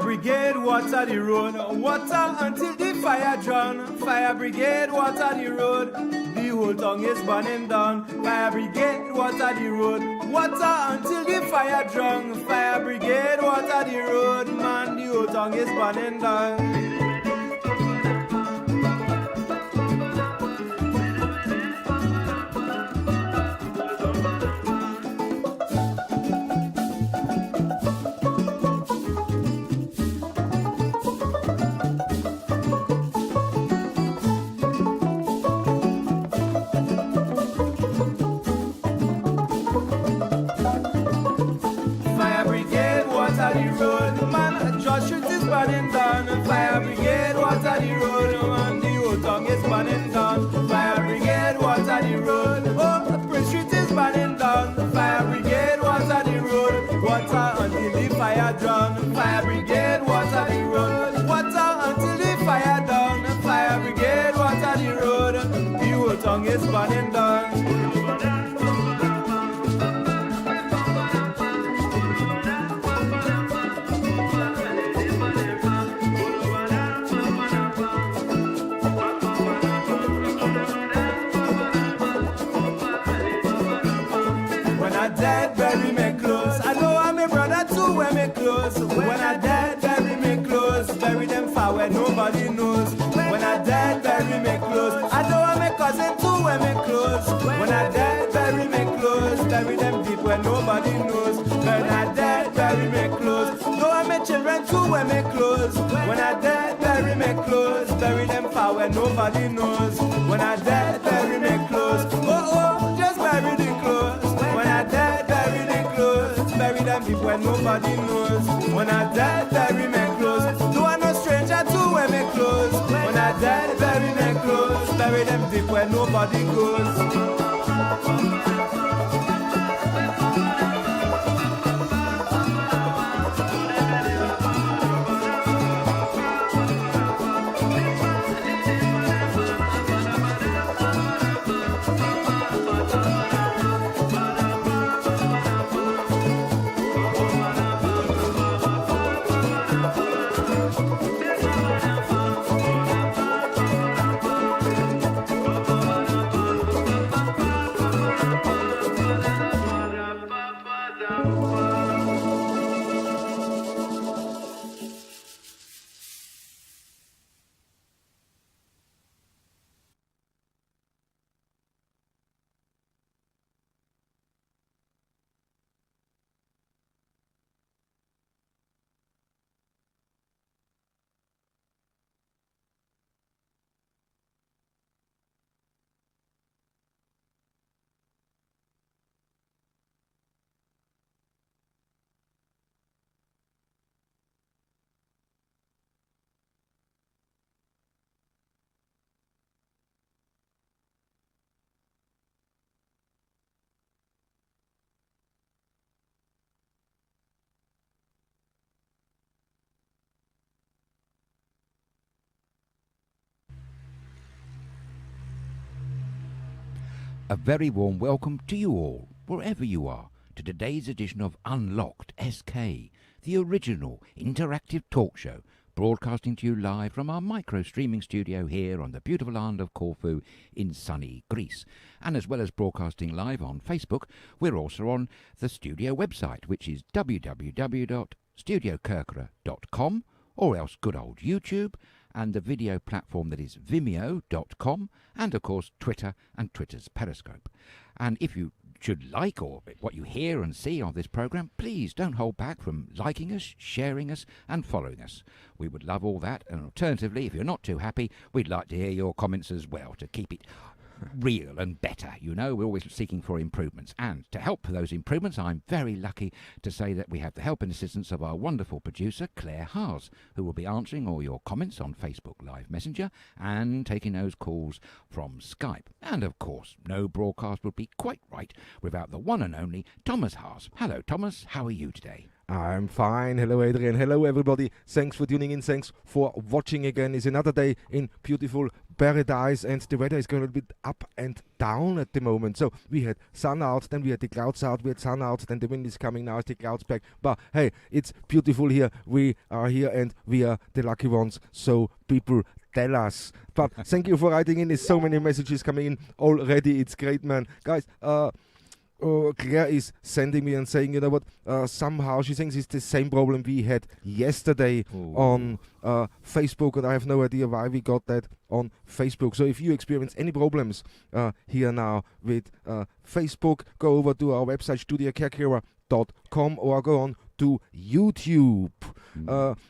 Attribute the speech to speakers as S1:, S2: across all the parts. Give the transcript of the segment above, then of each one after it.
S1: brigade, water the road. Water until the fire drown. Fire brigade, water the road. The whole town is burning down. Fire brigade, water the road. Water until the fire drown. Fire brigade, water the road. Man, the whole town is burning down. Burning down, fire brigade, water the road, and the whole town is burning down. Fire brigade, water the road, oh, the Prince Street is burning down. Fire brigade, water the road, water until the fire drown. Fire brigade, water the road, water until the fire down. Fire brigade, water the road, the whole town is burning down. Dead, bury me close. I know I'm a brother too, wear me close. When I dead, bury me close. Bury them far where nobody knows. When I dead, bury me close. I know I'm a cousin too, wear me close. When I dead, bury me close. Bury them deep where nobody knows. When I dead, bury me close. Know I'm a children too, wear me close. When I dead, bury me close. Bury them far where nobody knows. When I dead, bury me close. Oh, oh, just bury the clothes. When I dead, bury the clothes. Bury them deep where nobody knows. When I dead, bury me close. Do I no stranger to wear me clothes. When I dead, bury me clothes. Bury them deep where nobody goes.
S2: A very warm welcome to you all, wherever you are, to today's edition of Unlocked SK, the original interactive talk show, broadcasting to you live from our micro-streaming studio here on the beautiful island of Corfu in sunny Greece. And as well as broadcasting live on Facebook, we're also on the studio website, which is www.StudioKerkyra.com, or else good old YouTube, and the video platform that is vimeo.com, and of course Twitter and Twitter's Periscope. And if you should like or what you hear and see on this program, please don't hold back from liking us, sharing us and following us. We would love all that, and alternatively, if you're not too happy, we'd like to hear your comments as well to keep it real and better. You know, we're always seeking for improvements, and to help for those improvements, I'm very lucky to say that we have the help and assistance of our wonderful producer Claire Haas, who will be answering all your comments on Facebook Live Messenger and taking those calls from Skype. And of course, no broadcast would be quite right without the one and only Thomas Haas. Hello Thomas, how are you today?
S3: I'm fine. Hello, Adrian. Hello, everybody. Thanks for tuning in. Thanks for watching again. It's another day in beautiful paradise, and the weather is going a bit up and down at the moment. So we had sun out, then we had the clouds out, we had sun out, then the wind is coming, now the clouds back. But hey, it's beautiful here. We are here and we are the lucky ones. So people, tell us. But thank you for writing in. There's so many messages coming in already. It's great, man. Guys, Claire is sending me and saying, you know what, somehow she thinks it's the same problem we had yesterday on Facebook, and I have no idea why we got that on Facebook. So if you experience any problems here now with Facebook, go over to our website, StudioKerkyra.com, or go on to YouTube.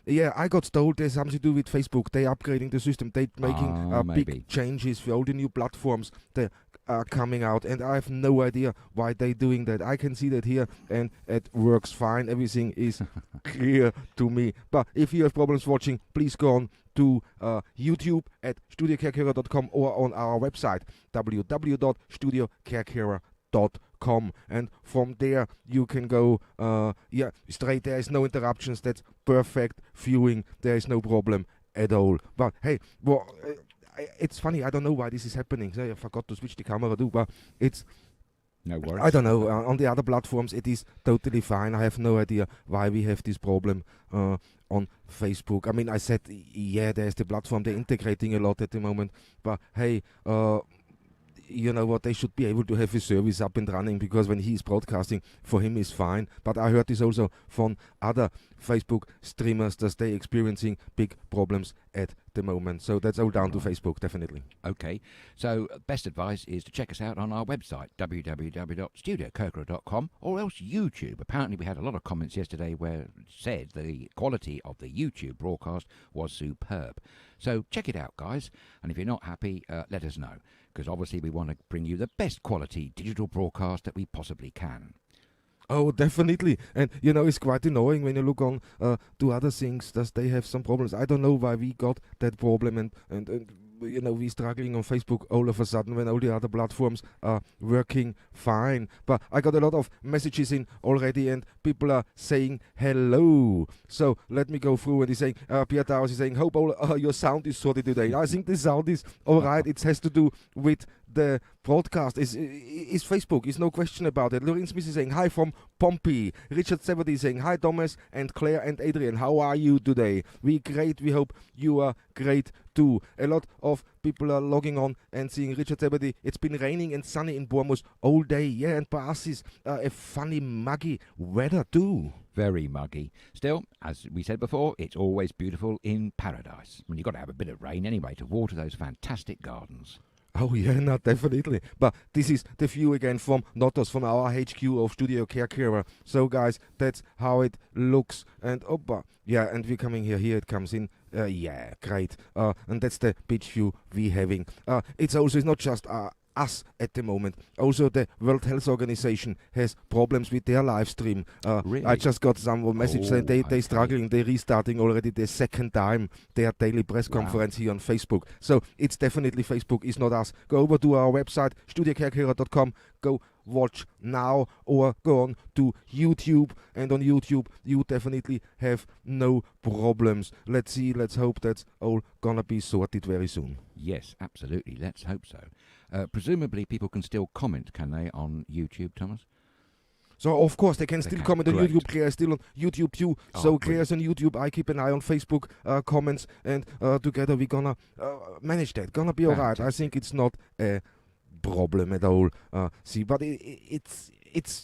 S3: Yeah, I got told there's something to do with Facebook. They're upgrading the system. They're making big changes for all the new platforms that are coming out, and I have no idea why they're doing that. I can see that here, and it works fine. Everything is clear to me. But if you have problems watching, please go on to YouTube at StudioKerkyra.com or on our website www.studiokerkyra.com, and from there you can go straight. There is no interruptions. That's perfect viewing. There is no problem at all. But hey, it's funny. I don't know why this is happening. I forgot to switch the camera too, but it's
S2: no worries.
S3: I don't know. On the other platforms, it is totally fine. I have no idea why we have this problem on Facebook. I mean, I said, yeah, there's the platform. They're integrating a lot at the moment. But hey, you know what, they should be able to have his service up and running, because when he is broadcasting, for him is fine. But I heard this also from other Facebook streamers, that they're experiencing big problems at the moment. So that's all down to Facebook, definitely.
S2: Okay, so best advice is to check us out on our website, www.studiokerkyra.com, or else YouTube. Apparently we had a lot of comments yesterday where it said the quality of the YouTube broadcast was superb. So check it out, guys, and if you're not happy, let us know, because obviously we want to bring you the best quality digital broadcast that we possibly can.
S3: Oh, definitely. And, you know, it's quite annoying when you look on to other things, that they have some problems. I don't know why we got that problem, and you know, we're struggling on Facebook all of a sudden when all the other platforms are working fine. But I got a lot of messages in already, and people are saying hello. So let me go through. And he's saying, Pierre Towers is saying, hope all your sound is sorted today. I think the sound is all right. It has to do with the broadcast. Is Facebook. Is no question about it. Lorraine Smith is saying, hi from Pompey. Richard Sevedy is saying, hi Thomas and Claire and Adrian. How are you today? We great. We hope you are great too. A lot of people are logging on and seeing Richard Zebedee. It's been raining and sunny in Bournemouth all day. Yeah, and for us is a funny, muggy weather too.
S2: Very muggy. Still, as we said before, it's always beautiful in paradise. You've got to have a bit of rain anyway to water those fantastic gardens.
S3: Oh yeah, no, definitely. But this is the view again from Notos, from our HQ of StudioKerkyra. So guys, that's how it looks. And yeah, and we're coming here. Here it comes in. Yeah, great. And that's the beach view we're having. It's not just us at the moment. Also, the World Health Organization has problems with their live stream.
S2: Really?
S3: I just got some message saying they're struggling. They're restarting already the second time their daily press conference here on Facebook. So it's definitely Facebook, it's not us. Go over to our website, StudioKerkyra.com. Go watch now, or go on to YouTube, and on YouTube you definitely have no problems. Let's see, let's hope that's all gonna be sorted very soon.
S2: Yes, absolutely, let's hope so. Presumably people can still comment, can they, on YouTube, Thomas?
S3: So of course they can still comment on
S2: great.
S3: YouTube. Claire is still on YouTube too. So Claire's on YouTube, I keep an eye on Facebook comments, and together we're gonna manage that. Gonna be alright. I think it's not a problem at all. But it's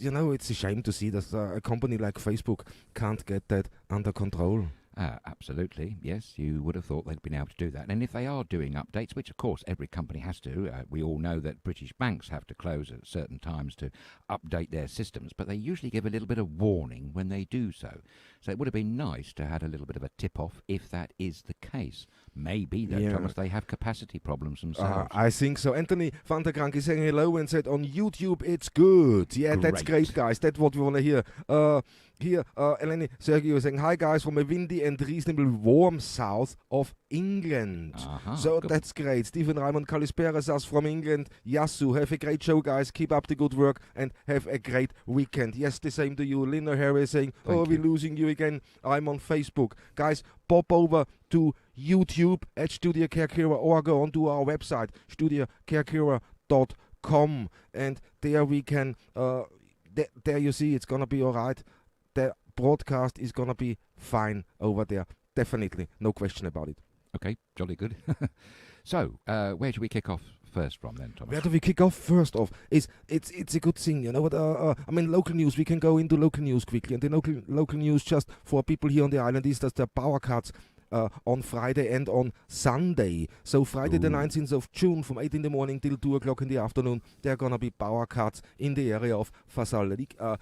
S3: you know, it's a shame to see that a company like Facebook can't get that under control.
S2: Absolutely, yes. You would have thought they'd been able to do that. And if they are doing updates, which of course every company has to, we all know that British banks have to close at certain times to update their systems, but they usually give a little bit of warning when they do so. So it would have been nice to have had a little bit of a tip-off if that is the case. Maybe, though,
S3: Yeah.
S2: Thomas, they have capacity problems themselves.
S3: I think so. Anthony van der Krank is saying hello and said on YouTube it's good. Yeah, that's
S2: Great.
S3: great, guys. That's what we want to hear. Eleni Sergio is saying hi, guys, from a windy and reasonably warm south of England. So
S2: good.
S3: that's great. Stephen Raymond Kalispera says from England, Yasu, have a great show, guys. Keep up the good work and have a great weekend. Yes, the same to you. Lina Harry is saying,
S2: Thank
S3: we're
S2: you.
S3: losing you again. I'm on Facebook. Guys, pop over to YouTube at StudioKerkyra or go onto our website, StudioKerkyra.com, and there we can, there you see it's gonna be alright. The broadcast is gonna be fine over there. Definitely, no question about it.
S2: Okay, jolly good. So, where should we kick off first from then, Thomas?
S3: Where do we kick off first off? It's a good thing, you know what? I mean, local news. We can go into local news quickly, and the local news just for people here on the island is that there are power cuts on Friday and on Sunday. So Friday the 19th of June from 8 in the morning till 2 o'clock in the afternoon, there are gonna be power cuts in the area of Fasilikia,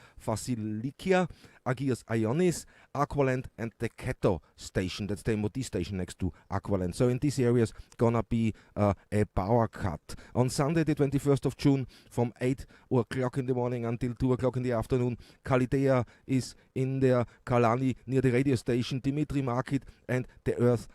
S3: Agios Ionis, Aqualand, and the Keto station. That's the MOD station next to Aqualand. So in these areas, gonna be a power cut. On Sunday, the 21st of June, from 8 o'clock in the morning until 2 o'clock in the afternoon, Kalidea is in there, Kalani near the radio station, Dimitri Market, and the Earth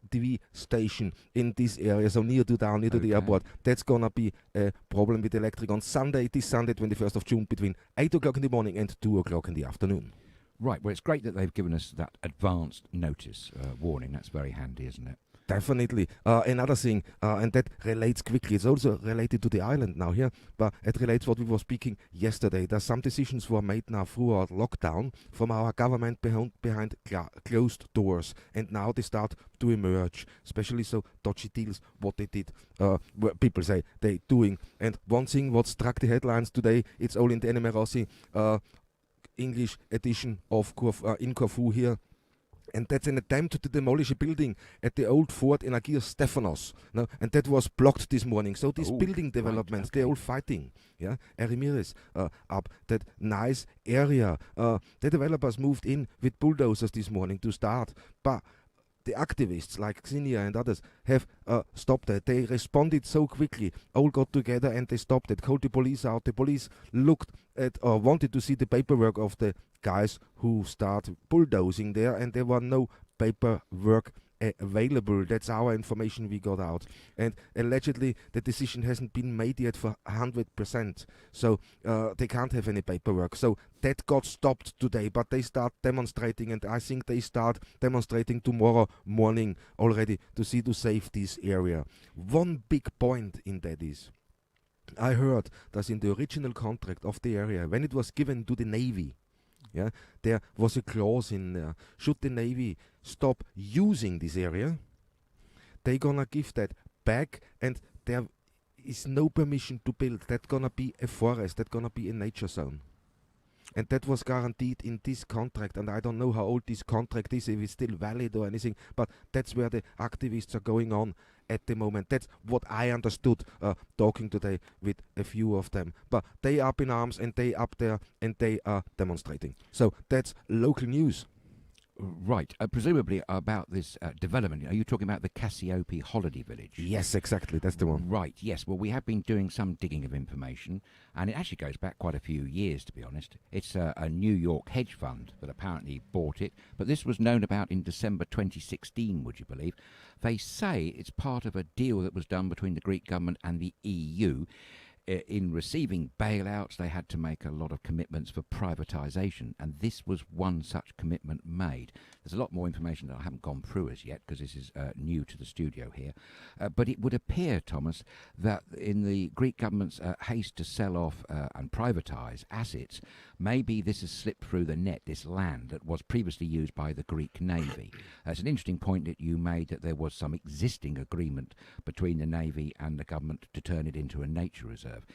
S3: TV station in this area, so near to town, near to the airport. That's gonna be a problem with electric on Sunday, this Sunday, 21st of June, between 8 o'clock in the morning and 2 o'clock in the afternoon.
S2: Right, well, it's great that they've given us that advanced notice warning. That's very handy, isn't it?
S3: Definitely. Another thing, and that relates quickly, it's also related to the island now here, but it relates what we were speaking yesterday. There's some decisions were made now throughout lockdown from our government behind closed doors, and now they start to emerge, especially so dodgy deals, what they did, where people say they're doing. And one thing what struck the headlines today, it's all in the Enemy Rossi English edition of in Corfu here. And that's an attempt to demolish a building at the old fort in Agios Stefanos. No? And that was blocked this morning. So these building developments, they're all fighting. Yeah, Erimiris up that nice area. The developers moved in with bulldozers this morning to start. But the activists like Xenia and others have stopped it. They responded so quickly. All got together and they stopped it. Called the police out. The police looked at or wanted to see the paperwork of the guys who start bulldozing there, and there were no paperwork available. That's our information we got out. And allegedly the decision hasn't been made yet for 100%. So they can't have any paperwork. So that got stopped today, but they start demonstrating, and I think they start demonstrating tomorrow morning already to see to save this area. One big point in that is, I heard that in the original contract of the area, when it was given to the Navy, yeah, there was a clause in there. Should the Navy stop using this area, they're gonna give that back, and there is no permission to build. That's gonna be a forest. That's gonna be a nature zone. And that was guaranteed in this contract, and I don't know how old this contract is, if it's still valid or anything, but that's where the activists are going on at the moment. That's what I understood talking today with a few of them. But they up in arms, and they up there, and they are demonstrating. So that's local news.
S2: Right, presumably about this development. Are you talking about the Cassiope Holiday Village?
S3: Yes, exactly, that's the one.
S2: Right, yes. Well, we have been doing some digging of information, and it actually goes back quite a few years, to be honest. It's a New York hedge fund that apparently bought it, but this was known about in December 2016, would you believe? They say it's part of a deal that was done between the Greek government and the EU. In receiving bailouts, they had to make a lot of commitments for privatisation, and this was one such commitment made. There's a lot more information that I haven't gone through as yet, because this is new to the studio here. But it would appear, Thomas, that in the Greek government's haste to sell off and privatise assets, maybe this has slipped through the net, this land that was previously used by the Greek Navy. It's an interesting point that you made, that there was some existing agreement between the Navy and the government to turn it into a nature reserve. reserve.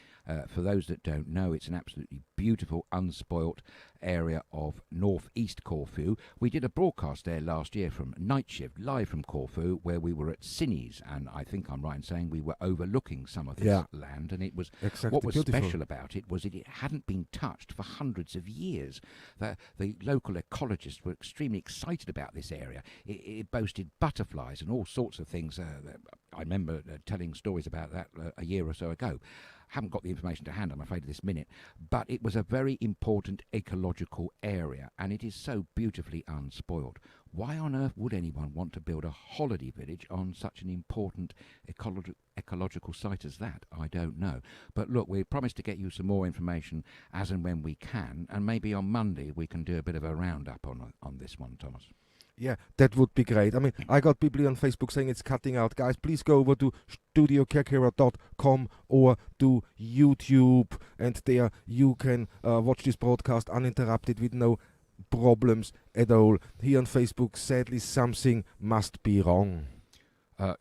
S2: For those that don't know, it's an absolutely beautiful, unspoilt area of northeast Corfu. We did a broadcast there last year from Night Shift, live from Corfu, where we were at Cines, and I think I'm right in saying we were overlooking some of this land, and it was what was
S3: beautiful.
S2: special about it was that it hadn't been touched for hundreds of years. The local ecologists were extremely excited about this area. It boasted butterflies and all sorts of things. I remember telling stories about that a year or so ago. Haven't got the information to hand, I'm afraid, at this minute, but it was a very important ecological area, and it is so beautifully unspoiled. Why on earth would anyone want to build a holiday village on such an important ecological site as that? I don't know. But look, we promised to get you some more information as and when we can, and maybe on Monday we can do a bit of a roundup on this one, Thomas.
S3: Yeah, that would be great. I mean, I got people on Facebook saying it's cutting out. Guys, please go over to StudioKerkyra.com or to YouTube, and there you can watch this broadcast uninterrupted with no problems at all. Here on Facebook, sadly, something must be wrong.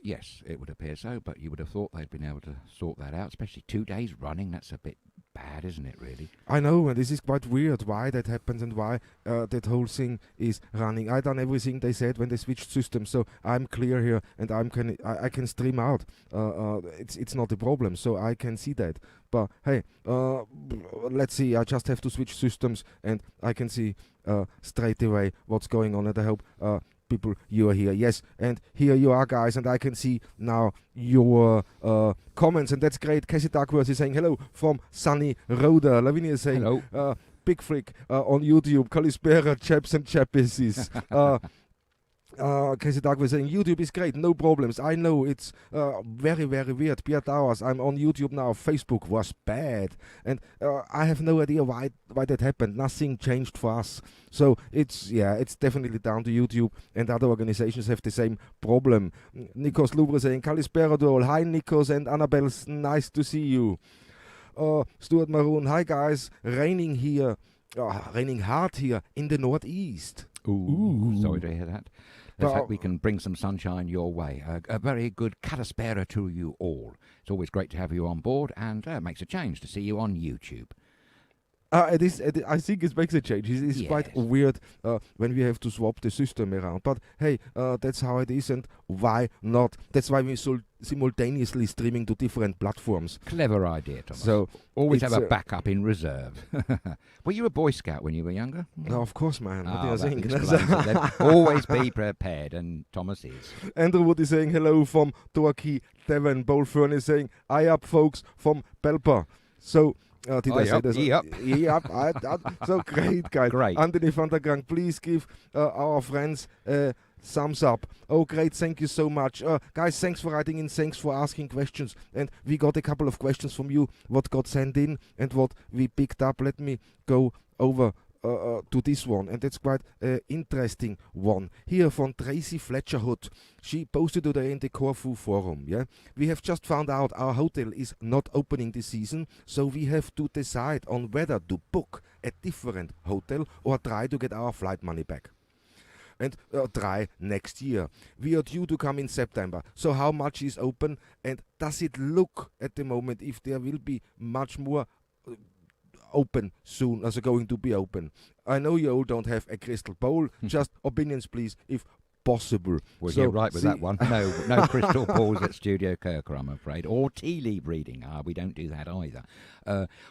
S2: Yes, it would appear so, but you would have thought they'd been able to sort that out, especially 2 days running. That's a bit bad, isn't it, really? I
S3: know, and this is quite weird why that happens and why that whole thing is running. I done everything they said when they switched systems, so I'm clear here, and I can stream out. It's not a problem, so I can see that. But hey, let's see. I just have to switch systems, and I can see straight away what's going on, and I hope people, you are here. Yes, and here you are, guys, and I can see now your comments, and that's great. Cassie Duckworth is saying hello from sunny Roda. Lavinia is saying
S2: hello.
S3: Big Freak on YouTube. Kalispera, chaps and chappies. Casey Doug was saying YouTube is great, no problems. I know it's very, very weird. Beard Hours, I'm on YouTube now. Facebook was bad, and I have no idea why that happened. Nothing changed for us. So it's definitely down to YouTube, and other organizations have the same problem. Nikos Lubre saying Kalispera to all. Hi Nikos and Annabelle, nice to see you. Stuart Maroon, hi guys. Raining here, raining hard here in the northeast.
S2: Ooh. Sorry to hear that. Let's hope we can bring some sunshine your way. A very good Kalispera to you all. It's always great to have you on board, and it makes a change to see you on YouTube.
S3: I think it makes a change. It's quite weird when we have to swap the system around. But hey, that's how it is, and why not? That's why we simultaneously streaming to different platforms.
S2: Clever idea, Thomas. So always have a backup in reserve. Were you a Boy Scout when you were younger?
S3: No, of course, man. What do you
S2: think? Always be prepared, and Thomas is.
S3: Andrew Wood is saying hello from Torquay, Devon. Bowl Fern is saying, "Hi up, folks," from Belper. So. Did I say this? Yep. So great, guys.
S2: Great.
S3: Anthony van der Krank, please give our friends thumbs up. Oh, great. Thank you so much. Guys, thanks for writing in. Thanks for asking questions. And we got a couple of questions from you, what got sent in and what we picked up. Let me go over to this one, and that's quite an interesting one. Here from Tracy Fletcher Hood. She posted today in the Corfu forum. Yeah, we have just found out our hotel is not opening this season, so we have to decide on whether to book a different hotel or try to get our flight money back. And try next year. We are due to come in September. So how much is open, and does it look at the moment if there will be much more open soon, as going to be open? I know you all don't have a crystal ball. Just opinions, please, if possible.
S2: Well, you're right with that one. No crystal balls at StudioKerkyra, I'm afraid, or tea leaf reading. We don't do that either.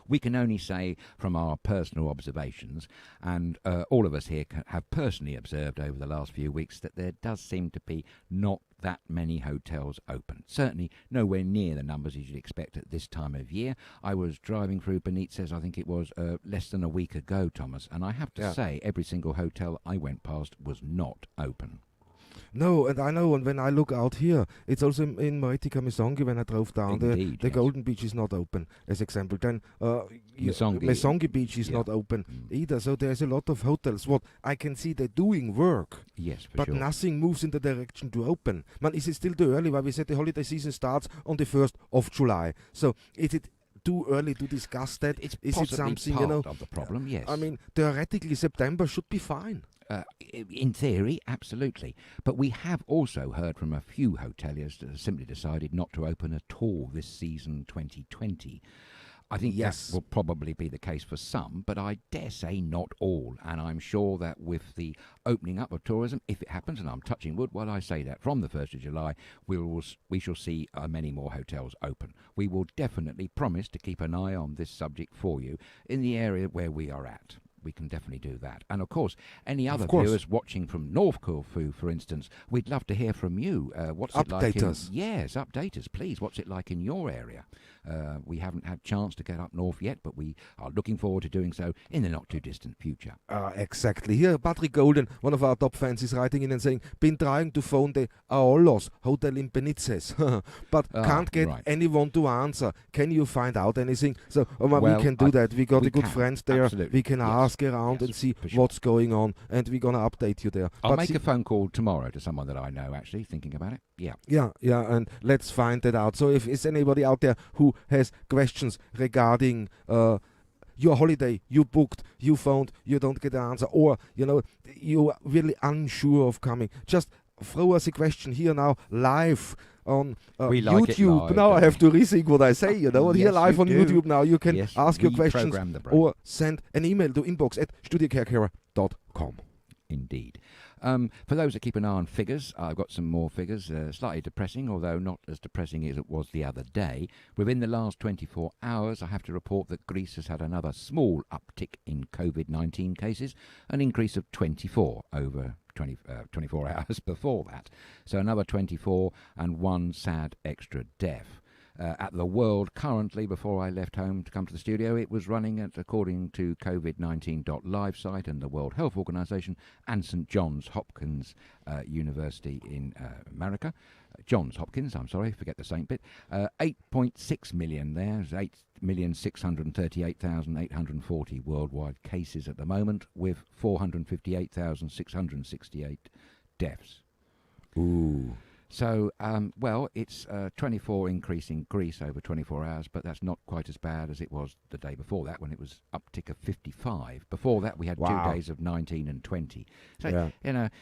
S2: We can only say from our personal observations, and all of us here have personally observed over the last few weeks, that there does seem to be not that many hotels open. Certainly nowhere near the numbers you should expect at this time of year. I was driving through Benitez, I think it was less than a week ago, Thomas, and I have to say every single hotel I went past was not open.
S3: No, and I know, and when I look out here, it's also in Maritica Mesongi when I drove down.
S2: Indeed,
S3: the Golden Beach is not open, as example. Then Mesongi Beach is not open either. So there's a lot of hotels. What I can see, they're doing work.
S2: Yes,
S3: but nothing moves in the direction to open. Man, is it still too early? Why we said the holiday season starts on the 1st of July. So is it too early to discuss that?
S2: It's
S3: is
S2: possibly
S3: it something,
S2: part of the problem, yes.
S3: I mean, theoretically, September should be fine.
S2: In theory, absolutely. But we have also heard from a few hoteliers that have simply decided not to open at all this season 2020. I think
S3: Yes.
S2: that will probably be the case for some, but I dare say not all. And I'm sure that with the opening up of tourism, if it happens, and I'm touching wood while I say that, from the 1st of July, we shall see many more hotels open. We will definitely promise to keep an eye on this subject for you in the area where we are at. We can definitely do that. And of course, any other viewers watching from North Corfu, for instance, we'd love to hear from you. What's it like?
S3: Update us.
S2: Yes, update us, please. What's it like in your area? We haven't had chance to get up north yet, but we are looking forward to doing so in the not too distant future.
S3: Exactly. Here, Patrick Golden, one of our top fans, is writing in and saying, been trying to phone the Aolos Hotel in Benitez, but can't get anyone to answer. Can you find out anything? So we can do that. We got a good friend there.
S2: Absolutely.
S3: We can ask around and see what's going on, and we're going to update you there.
S2: I'll make a phone call tomorrow to someone that I know, actually, thinking about it.
S3: Yeah, and let's find that out. So if is anybody out there who has questions regarding your holiday, you booked, you phoned, you don't get an answer, or you're really unsure of coming, just throw us a question here now live on YouTube.
S2: Live,
S3: now I have to rethink what I say,
S2: Yes,
S3: here live on
S2: you do.
S3: YouTube now. You can ask your questions or send an email to inbox@StudioKerkyra.com.
S2: Indeed. For those that keep an eye on figures, I've got some more figures, slightly depressing, although not as depressing as it was the other day. Within the last 24 hours, I have to report that Greece has had another small uptick in COVID-19 cases, an increase of 24 over 24 hours before that. So another 24 and one sad extra death. At the world currently, before I left home to come to the studio, it was running at, according to COVID-19.live site and the World Health Organization and St. Johns Hopkins University in America. Johns Hopkins, I'm sorry, forget the Saint bit. 8.6 million there, 8,638,840 worldwide cases at the moment, with 458,668 deaths.
S3: Ooh.
S2: So, it's 24 increase in Greece over 24 hours, but that's not quite as bad as it was the day before that, when it was uptick of 55. Before that, we had 2 days of 19 and 20. So,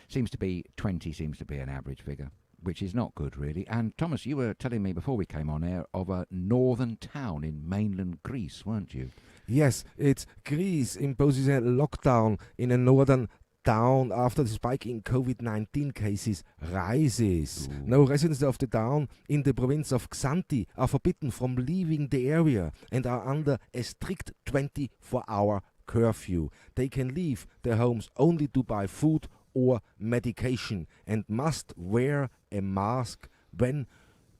S2: seems to be 20 seems to be an average figure, which is not good, really. And, Thomas, you were telling me before we came on air of a northern town in mainland Greece, weren't you?
S3: Yes, it's Greece imposes a lockdown in a northern town after the spike in COVID-19 cases rises.
S2: Ooh.
S3: Now, residents of the town in the province of Xanthi are forbidden from leaving the area and are under a strict 24-hour curfew. They can leave their homes only to buy food or medication and must wear a mask when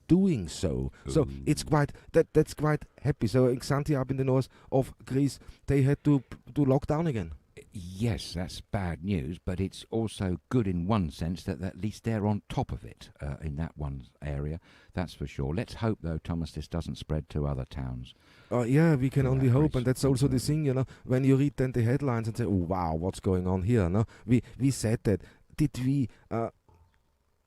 S3: doing so.
S2: Ooh.
S3: So it's that's quite happy. So in Xanthi, up in the north of Greece, they had to lock down again.
S2: Yes, that's bad news, but it's also good in one sense that at least they're on top of it in that one area, that's for sure. Let's hope, though, Thomas, this doesn't spread to other towns.
S3: We can only hope, and that's also the
S2: Absolutely.
S3: thing, when you read then the headlines and say, oh, wow, what's going on here? No? We said that. Did we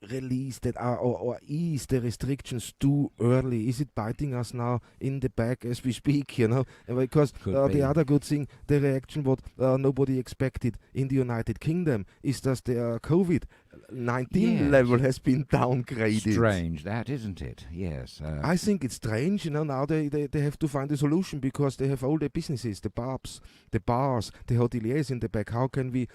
S3: release that or ease the restrictions too early? Is it biting us now in the back as we speak, Because the other good thing, the reaction what nobody expected in the United Kingdom is that the COVID-19 level has been downgraded.
S2: Strange, that, isn't it? Yes.
S3: I think it's strange, now they have to find a solution because they have all the businesses, the pubs, the bars, the hoteliers in the back. How can we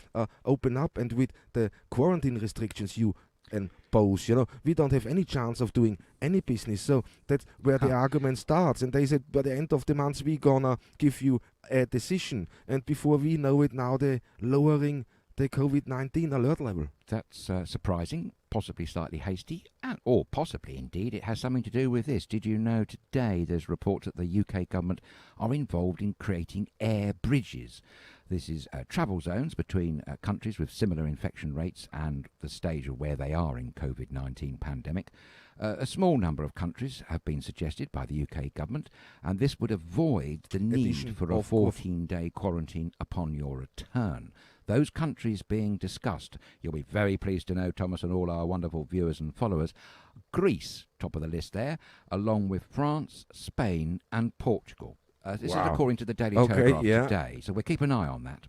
S3: open up? And with the quarantine restrictions you impose, we don't have any chance of doing any business. So that's where the argument starts. And they said by the end of the month we're gonna give you a decision. And before we know it, now they're lowering the COVID-19 alert level.
S2: That's surprising, possibly slightly hasty, or possibly indeed it has something to do with this. Did you know today there's reports that the UK government are involved in creating air bridges? This is travel zones between countries with similar infection rates and the stage of where they are in COVID-19 pandemic. A small number of countries have been suggested by the UK government, and this would avoid the need for a 14-day quarantine upon your return. Those countries being discussed, you'll be very pleased to know, Thomas, and all our wonderful viewers and followers, Greece, top of the list there, along with France, Spain and Portugal. This is according to the Daily Telegraph today, so we'll keep an eye on that.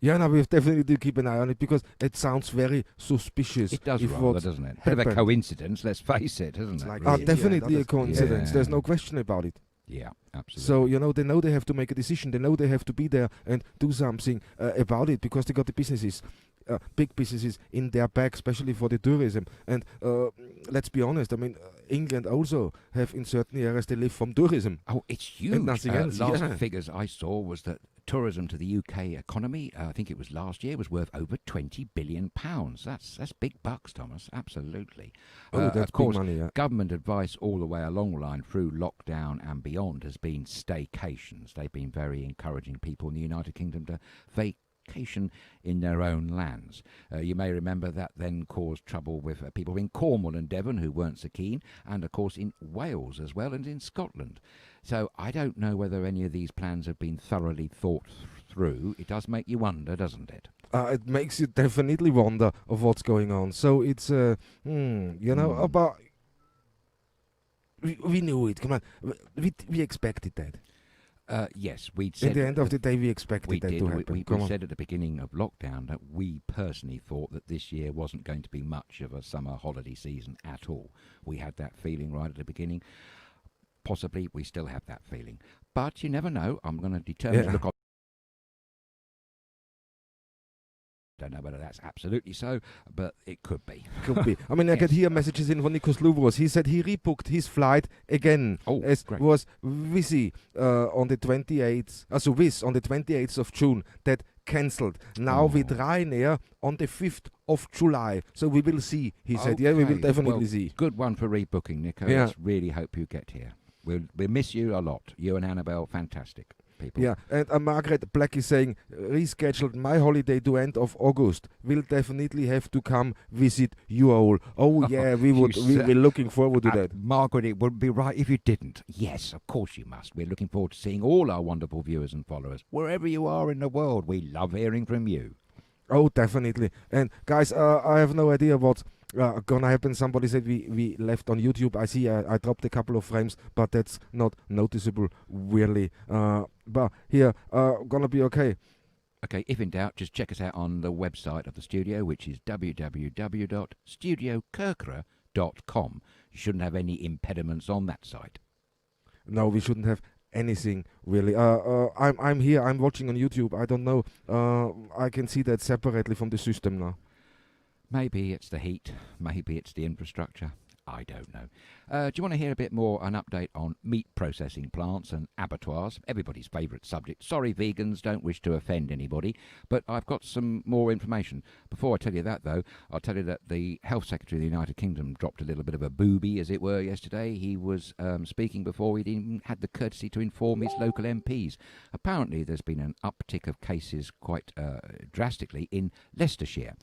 S3: Yeah, no, we definitely do keep an eye on it because it sounds very suspicious.
S2: It does
S3: if
S2: rather,
S3: what's
S2: doesn't it? Bit of a
S3: happened.
S2: coincidence, let's face it, isn't
S4: It's
S2: it?
S4: like
S2: really?
S3: Definitely
S4: Yeah,
S3: a coincidence.
S2: Yeah.
S3: There's no question about it.
S2: Yeah, absolutely.
S3: So, they know they have to make a decision. They know they have to be there and do something about it because they got the businesses, big businesses in their back, especially for the tourism. And let's be honest, I mean, England also have in certain areas they live from tourism.
S2: Oh, it's huge.
S3: nothing else,
S2: Last
S3: yeah.
S2: figures I saw was that tourism to the UK economy, I think it was last year, was worth over £20 billion. That's big bucks, Thomas. Absolutely.
S3: Oh, that's
S2: of
S3: big
S2: course,
S3: money, yeah.
S2: government advice all the way along the line through lockdown and beyond has been staycations. They've been very encouraging people in the United Kingdom to vacation in their own lands. You may remember that then caused trouble with people in Cornwall and Devon who weren't so keen, and of course in Wales as well and in Scotland. So I don't know whether any of these plans have been thoroughly thought through. It does make you wonder, doesn't it?
S3: It makes you definitely wonder of what's going on. So it's, but we knew it. Come on, we expected that.
S2: Yes, we'd said
S3: At the end of the day, we expected
S2: we
S3: that
S2: did.
S3: to happen.
S2: We
S3: Come on.
S2: said at the beginning of lockdown that we personally thought that this year wasn't going to be much of a summer holiday season at all. We had that feeling right at the beginning. Possibly we still have that feeling. But you never know. I'm going to determine to look on. Don't know whether that's absolutely so, but it could be.
S3: Could be. I mean, I could hear messages in from Nikos Louvros. He said he rebooked his flight again.
S2: Oh,
S3: as
S2: great.
S3: was Visi on the 28th. So Viz on the 28th of June that cancelled. Now with Ryanair on the 5th of July. So we will see. He said, yeah, we will
S2: Okay.
S3: definitely
S2: Well,
S3: see.
S2: Good one for rebooking, Nico.
S3: Yeah.
S2: Let's really hope you get here. We'll miss you a lot. You and Annabelle, fantastic people.
S3: Yeah, and Margaret Black is saying, rescheduled my holiday to end of August. Will definitely have to come visit you all. Oh yeah, we would. We're looking forward to that.
S2: Margaret, it wouldn't be right if you didn't. Yes, of course you must. We're looking forward to seeing all our wonderful viewers and followers. Wherever you are in the world, we love hearing from you.
S3: Oh, definitely. And guys, I have no idea what's gonna happen. Somebody said we left on YouTube. I see I dropped a couple of frames, but that's not noticeable really. But here, gonna be okay.
S2: Okay, if in doubt, just check us out on the website of the studio, which is www.StudioKerkyra.com. You shouldn't have any impediments on that site.
S3: No, we shouldn't have anything really. I'm here. I'm watching on YouTube. I don't know. I can see that separately from the system now.
S2: Maybe it's the heat, maybe it's the infrastructure. I don't know. Do you want to hear a bit more, an update on meat processing plants and abattoirs? Everybody's favourite subject. Sorry, vegans, don't wish to offend anybody, but I've got some more information. Before I tell you that, though, I'll tell you that the Health Secretary of the United Kingdom dropped a little bit of a booby, as it were, yesterday. He was speaking before he'd even had the courtesy to inform his local MPs. Apparently, there's been an uptick of cases quite drastically in Leicestershire.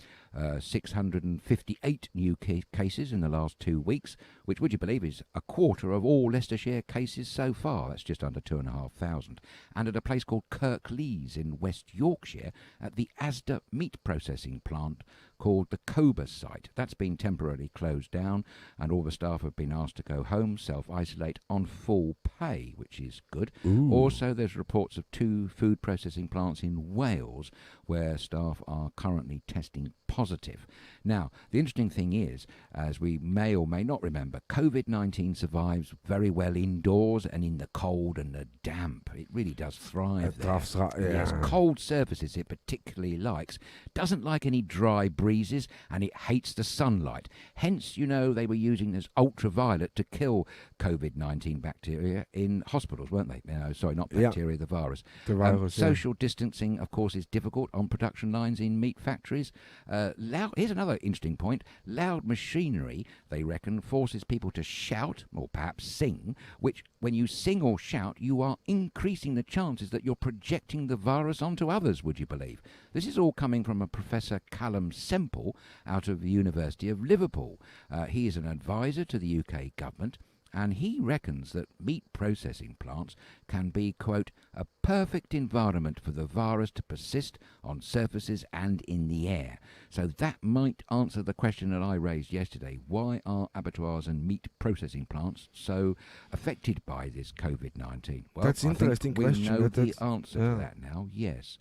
S2: 658 new cases in the last 2 weeks, which, would you believe, is a quarter of all Leicestershire cases so far. That's just under 2,500. And at a place called Kirklees in West Yorkshire, at the Asda meat processing plant called the Cobus site. That's been temporarily closed down, and all the staff have been asked to go home, self-isolate on full pay, which is good.
S3: Ooh.
S2: Also, there's reports of 2 food processing plants in Wales where staff are currently testing positive. Now, the interesting thing is, as we may or may not remember, COVID-19 survives very well indoors and in the cold and the damp. It really does thrive there. Yes, cold surfaces it particularly likes. Doesn't like any dry breezes, and it hates the sunlight. Hence, you know, they were using this ultraviolet to kill COVID-19 bacteria in hospitals, weren't they? No, sorry, not bacteria, the virus.
S3: The virus,
S2: social distancing, of course, is difficult on production lines in meat factories. Here's another interesting point. Loud machinery, they reckon, forces people to shout, or perhaps sing, which, when you sing or shout, you are increasing the chances that you're projecting the virus onto others, would you believe? This is all coming from a Professor Callum Semple out of the University of Liverpool. He is an advisor to the UK government, and he reckons that meat processing plants can be, quote, a perfect environment for the virus to persist on surfaces and in the air. So that might answer the question that I raised yesterday. Why are abattoirs and meat processing plants so affected by this COVID-19? Well,
S3: That's an interesting question.
S2: We know the answer to that now, yes.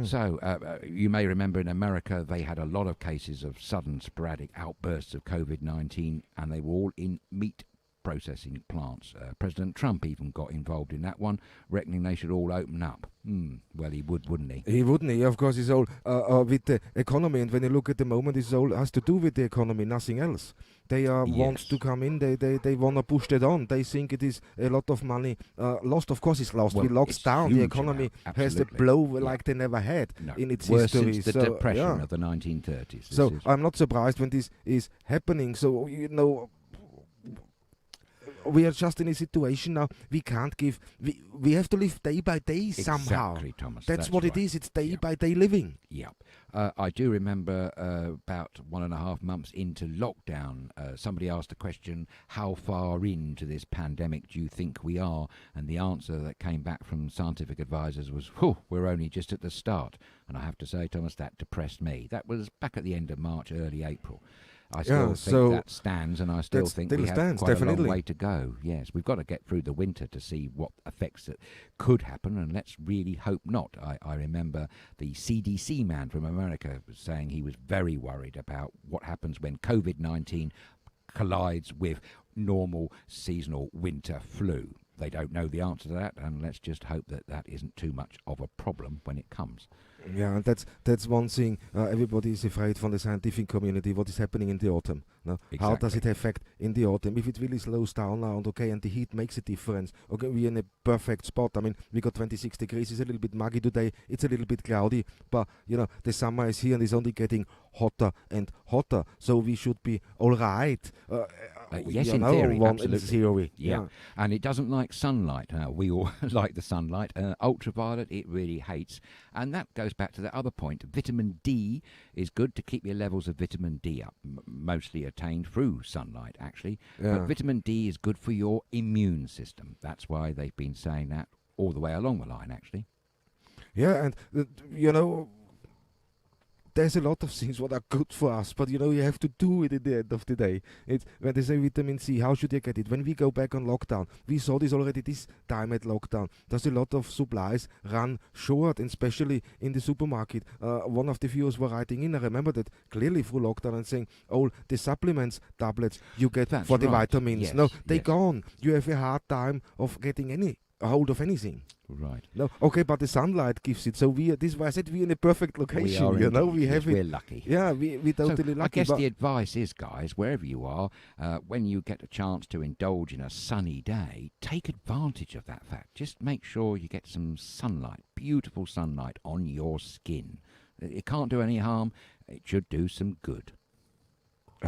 S2: So you may remember in America they had a lot of cases of sudden sporadic outbursts of COVID-19, and they were all in meat processing plants. President Trump even got involved in that one, reckoning they should all open up. Well, he would, wouldn't he?
S3: He wouldn't. He, of course, it's all with the economy, and when you look at the moment, it's all has to do with the economy, nothing else. They want to come in. They want to push that on. They think it is a lot of money lost. Of course, it's lost.
S2: Well,
S3: we locked down. The economy has a blow like they never had in its
S2: Worse
S3: history.
S2: since the depression of the 1930s.
S3: So I'm not surprised when this is happening. So we are just in a situation now. We can't give. We have to live day by day somehow.
S2: Exactly, Thomas.
S3: That's what
S2: right.
S3: it is. It's day by day living.
S2: Yeah. I do remember about 1.5 months into lockdown, somebody asked a question, how far into this pandemic do you think we are? And the answer that came back from scientific advisors was, we're only just at the start. And I have to say, Thomas, that depressed me. That was back at the end of March, early April. I still think that stands, and I still think we have quite a long way to go. Yes, we've got to get through the winter to see what effects that could happen, and let's really hope not. I remember the CDC man from America was saying he was very worried about what happens when COVID-19 collides with normal seasonal winter flu. They don't know the answer to that, and let's just hope that that isn't too much of a problem when it comes.
S3: Yeah, and that's one thing. Everybody is afraid from the scientific community what is happening in the autumn. No?
S2: Exactly.
S3: How does it affect in the autumn? If it really slows down now, and the heat makes a difference. Okay, we're in a perfect spot. I mean, we got 26 degrees. It's a little bit muggy today. It's a little bit cloudy, but the summer is here and it's only getting hotter and hotter. So we should be all right.
S2: Yes, in theory, absolutely.
S3: In theory,
S2: yeah. And it doesn't like sunlight. We all like the sunlight. Ultraviolet, it really hates. And that goes back to the other point. Vitamin D is good to keep your levels of vitamin D up, mostly attained through sunlight, actually.
S3: Yeah.
S2: But vitamin D is good for your immune system. That's why they've been saying that all the way along the line, actually.
S3: Yeah, and, there's a lot of things what are good for us, but you have to do it at the end of the day. When they say vitamin C, how should you get it? When we go back on lockdown, we saw this already this time at lockdown. There's a lot of supplies run short, and especially in the supermarket. One of the viewers were writing in, I remember that clearly through lockdown, and saying, the supplements, tablets you get for the vitamins,
S2: yes,
S3: they're gone. You have a hard time of getting a hold of anything.
S2: Right.
S3: No, okay, but the sunlight gives it. So this is why I said we're in a perfect location. We have it.
S2: We're lucky.
S3: Yeah, we're totally lucky.
S2: I guess the advice is, guys, wherever you are, when you get a chance to indulge in a sunny day, take advantage of that fact. Just make sure you get some sunlight, beautiful sunlight on your skin. It can't do any harm. It should do some good.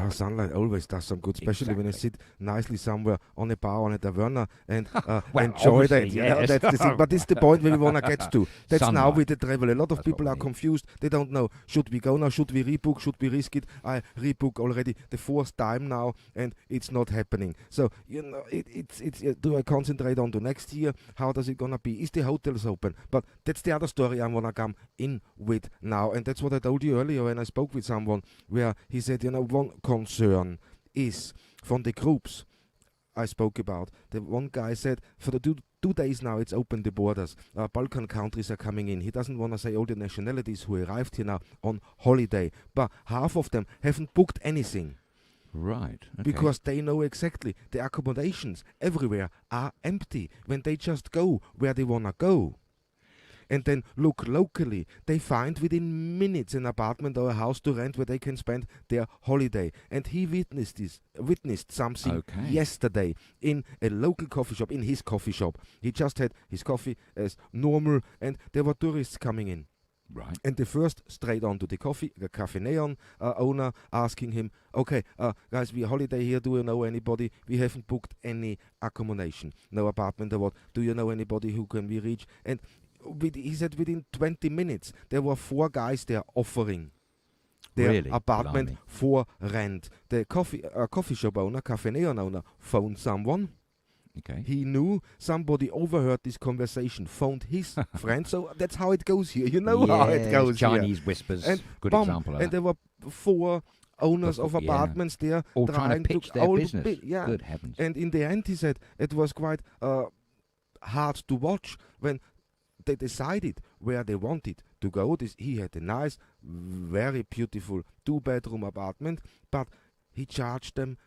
S3: Sunlight always does some good, especially when you sit nicely somewhere on a bar, on a taverna, and enjoy that.
S2: Yes.
S3: That's the thing. But this is the point where we want to get to. That's
S2: sunlight.
S3: Now with the travel. A lot of people are
S2: need.
S3: confused. They don't know, should we go now? Should we rebook? Should we risk it? I rebook already the 4th time now, and it's not happening. So, it's do I concentrate on the next year? How does it going to be? Is the hotels open? But that's the other story I want to come in with now. And that's what I told you earlier when I spoke with someone, where he said, one concern is from the groups I spoke about. The one guy said for the two days now it's open the borders. Balkan countries are coming in. He doesn't want to say all the nationalities who arrived here now on holiday, but half of them haven't booked anything.
S2: Right. Okay.
S3: Because they know exactly the accommodations everywhere are empty when they just go where they want to go. And then look locally, they find within minutes an apartment or a house to rent where they can spend their holiday. And he witnessed something yesterday in a local coffee shop, in his coffee shop. He just had his coffee as normal, and there were tourists coming in.
S2: Right.
S3: And the first straight on to the Cafe Neon owner, asking him, okay, guys, we holiday here. Do you know anybody? We haven't booked any accommodation, no apartment or what. Do you know anybody who can we reach? And he said within 20 minutes there were 4 guys there offering their apartment for rent. The coffee shop owner, Cafe Neon owner, phoned someone.
S2: Okay.
S3: He knew somebody overheard this conversation, phoned his friend. So that's how it goes here. You know how it goes
S2: Chinese
S3: here.
S2: whispers.
S3: And
S2: good example of that.
S3: And there were 4 owners of apartments there
S2: all trying to pitch their business. Good heavens.
S3: And in the end, he said it was quite hard to watch when they decided where they wanted to go. He had a nice, very beautiful 2-bedroom apartment, but he charged them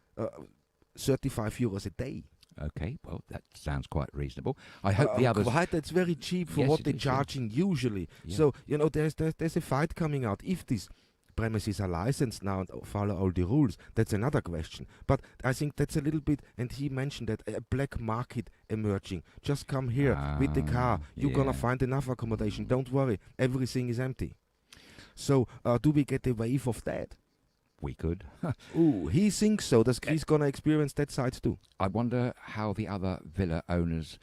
S3: 35 euros a day.
S2: Okay, well, that sounds quite reasonable. I hope the others...
S3: That's very cheap for
S2: Yes,
S3: what
S2: it
S3: they're
S2: is,
S3: charging usually.
S2: Yeah.
S3: So, there's a fight coming out. If these premises are licensed now and follow all the rules, that's another question. But I think that's a little bit, and he mentioned that a black market emerging. Just come here with the car. You're going to find enough accommodation. Don't worry. Everything is empty. So, do we get a wave of that?
S2: We could.
S3: Ooh, he thinks so. He's going to experience that side too.
S2: I wonder how the other villa owners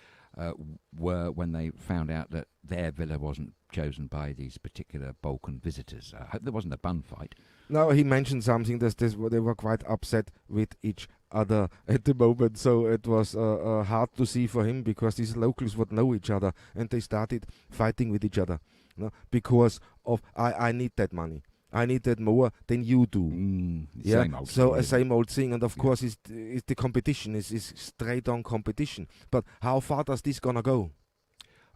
S2: were when they found out that their villa wasn't chosen by these particular Balkan visitors. I hope there wasn't a bun fight.
S3: No, he mentioned something that they were quite upset with each other at the moment. So it was hard to see for him because these locals would know each other and they started fighting with each other. Because of I need that money. I need that more than you do.
S2: Same old
S3: so
S2: story,
S3: same old thing, and of course, is the competition is straight on competition. But how far does this gonna go?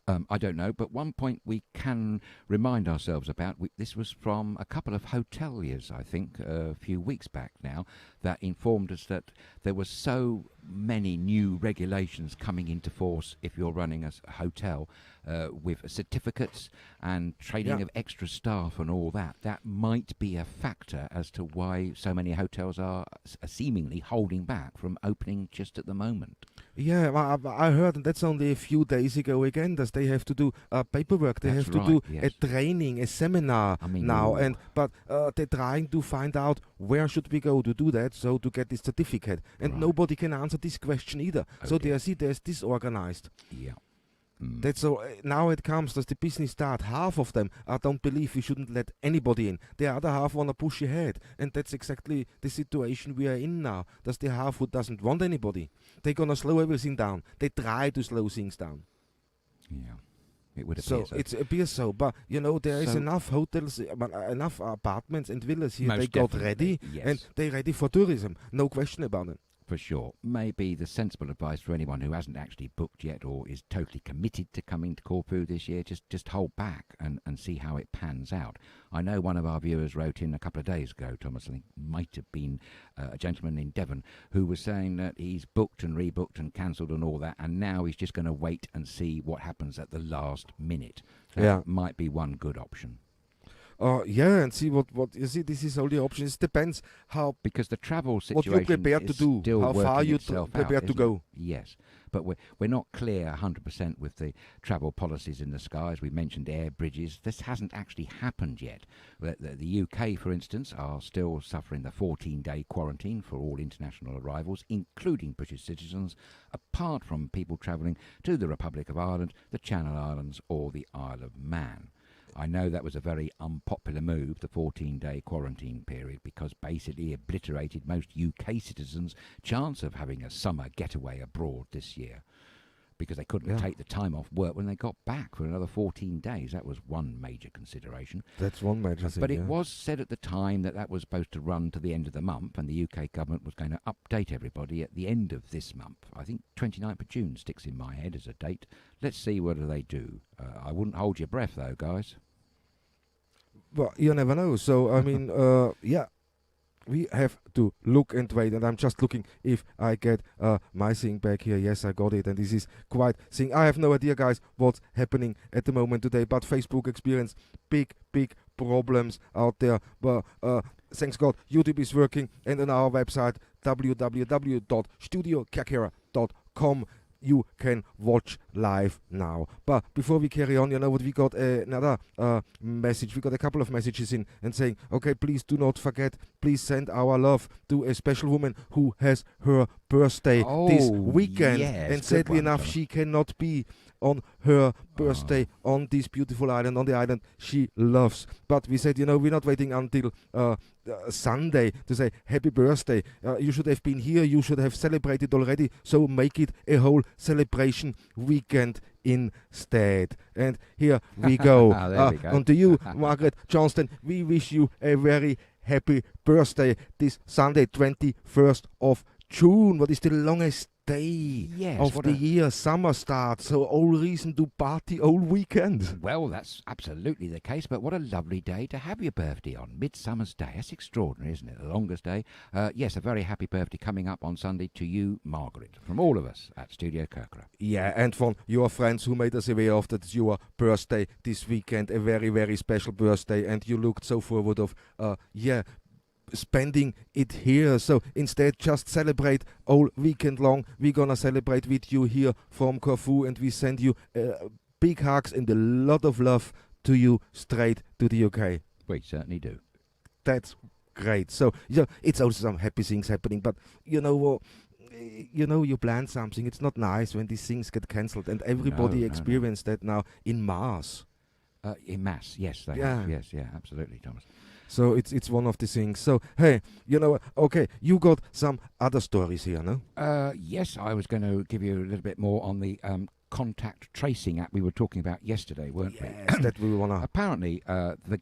S2: I don't know, but one point we can remind ourselves about, this was from a couple of hoteliers, I think, a few weeks back now, that informed us that there were so many new regulations coming into force if you're running a hotel with certificates and training of extra staff and all that. That might be a factor as to why so many hotels are seemingly holding back from opening just at the moment.
S3: Yeah, I heard, and that's only a few days ago again, that they have to do paperwork. They have to do a training, a seminar now. But they're trying to find out where should we go to do that, so to get this certificate. And nobody can answer this question either. So there's disorganized.
S2: Yeah.
S3: That's so. Now it comes. Does the business start? Half of them don't believe we shouldn't let anybody in. The other half want to push ahead, and that's exactly the situation we are in now. That's the half who doesn't want anybody. They're gonna slow everything down. They try to slow things down.
S2: Yeah, it would appear
S3: so.
S2: so.
S3: It appears so, but there is enough hotels, enough apartments and villas here.
S2: Most
S3: They got
S2: definitely,
S3: ready, and they're ready for tourism. No question about it.
S2: For sure. Maybe the sensible advice for anyone who hasn't actually booked yet or is totally committed to coming to Corfu this year, just hold back and see how it pans out. I know one of our viewers wrote in a couple of days ago, Thomas, I think might have been a gentleman in Devon, who was saying that he's booked and rebooked and cancelled and all that, and now he's just going to wait and see what happens at the last minute. That might be one good option.
S3: And see what you see. This is all the options. It depends how,
S2: because the travel situation
S3: what you're prepared to do,
S2: still
S3: how far you're
S2: prepared
S3: to go.
S2: Yes, but we're not clear 100% with the travel policies in the sky. As we mentioned, air bridges. This hasn't actually happened yet. The UK, for instance, are still suffering the 14-day quarantine for all international arrivals, including British citizens, apart from people travelling to the Republic of Ireland, the Channel Islands, or the Isle of Man. I know that was a very unpopular move, the 14-day quarantine period, because basically obliterated most UK citizens' chance of having a summer getaway abroad this year, because they couldn't take the time off work when they got back for another 14 days. That was one major consideration.
S3: That's one major thing.
S2: But it was said at the time that was supposed to run to the end of the month, and the UK government was going to update everybody at the end of this month. I think 29th of June sticks in my head as a date. Let's see whether they do. I wouldn't hold your breath, though, guys.
S3: Well, you never know. So, I mean, we have to look and wait. And I'm just looking if I get my thing back here. Yes, I got it. And this is quite thing. I have no idea, guys, what's happening at the moment today. But Facebook experience big problems out there. But thanks God, YouTube is working. And on our website, www.StudioKerkyra.com, you can watch live now. But before we carry on, you know what, we got another message. We got a couple of messages in and saying, okay, please do not forget, please send our love to a special woman who has her birthday this weekend.
S2: Yes,
S3: and sadly enough, she cannot be on her birthday on this beautiful island, on the island she loves. But we said, we're not waiting until Sunday to say happy birthday. You should have been here, you should have celebrated already, so make it a whole celebration weekend instead. And here we go.
S2: We go.
S3: And to you, Margaret Johnston, we wish you a very happy birthday this Sunday, 21st of June, what is the longest day
S2: Yes,
S3: of
S2: what
S3: the
S2: a-
S3: year? Summer starts, so all reason to party all weekend.
S2: Well, that's absolutely the case, but what a lovely day to have your birthday on. Midsummer's Day. That's extraordinary, isn't it? The longest day. Yes, a very happy birthday coming up on Sunday to you, Margaret, from all of us at StudioKerkyra.
S3: Yeah, and from your friends who made us aware of that it's your birthday this weekend, a very, very special birthday, and you looked so forward of, spending it here. So instead, just celebrate all weekend long. We're gonna celebrate with you here from Corfu, and we send you big hugs and a lot of love to you straight to the UK.
S2: We certainly do.
S3: That's great. So it's also some happy things happening, but you know you plan something. It's not nice when these things get cancelled, and everybody
S2: No.
S3: experienced that now in mass.
S2: In mass, yes, they
S3: Yeah.
S2: have. Yes, yeah, absolutely, Thomas.
S3: So it's one of the things. So hey, okay, you got some other stories here, no?
S2: Yes, I was going to give you a little bit more on the contact tracing app we were talking about yesterday, weren't we?
S3: Yes, that we wanna.
S2: Apparently, the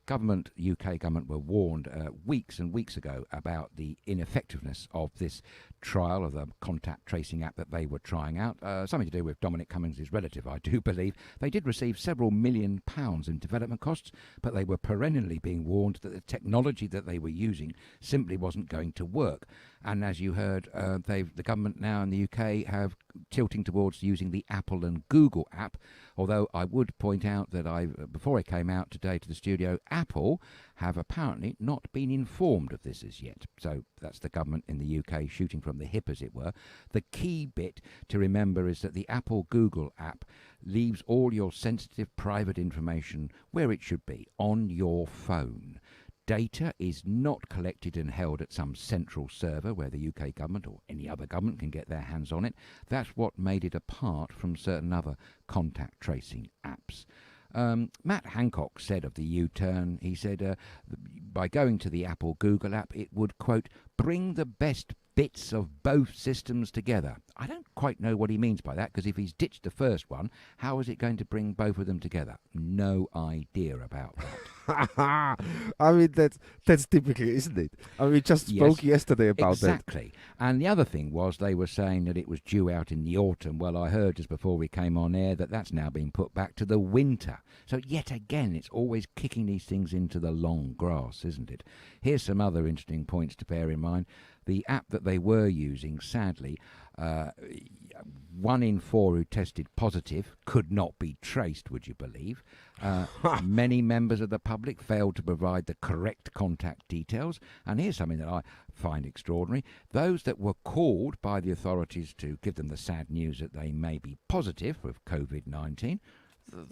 S2: UK government, were warned weeks and weeks ago about the ineffectiveness of this trial of the contact tracing app that they were trying out. Something to do with Dominic Cummings' relative, I do believe. They did receive several £1 million in development costs, but they were perennially being warned that the technology that they were using simply wasn't going to work. And as you heard, the government now in the UK have tilting towards using the Apple and Google app. Although I would point out that before I came out today to the studio, Apple have apparently not been informed of this as yet. So that's the government in the UK shooting from the hip, as it were. The key bit to remember is that the Apple Google app leaves all your sensitive private information where it should be, on your phone. Data is not collected and held at some central server where the UK government or any other government can get their hands on it. That's what made it apart from certain other contact tracing apps. Matt Hancock said of the U-turn, he said, by going to the Apple Google app, it would, quote, bring the best bits of both systems together. I don't quite know what he means by that, because if he's ditched the first one, how is it going to bring both of them together? No idea about that.
S3: I mean, that's typical, isn't it? I mean, we just spoke yesterday about
S2: exactly. And the other thing was they were saying that it was due out in the autumn. Well, I heard just before we came on air that that's now been put back to the winter. So yet again, it's always kicking these things into the long grass, isn't it? Here's some other interesting points to bear in mind. The app that they were using, sadly, 1 in 4 who tested positive could not be traced, would you believe? Many members of the public failed to provide the correct contact details. And here's something that I find extraordinary. Those that were called by the authorities to give them the sad news that they may be positive with COVID-19,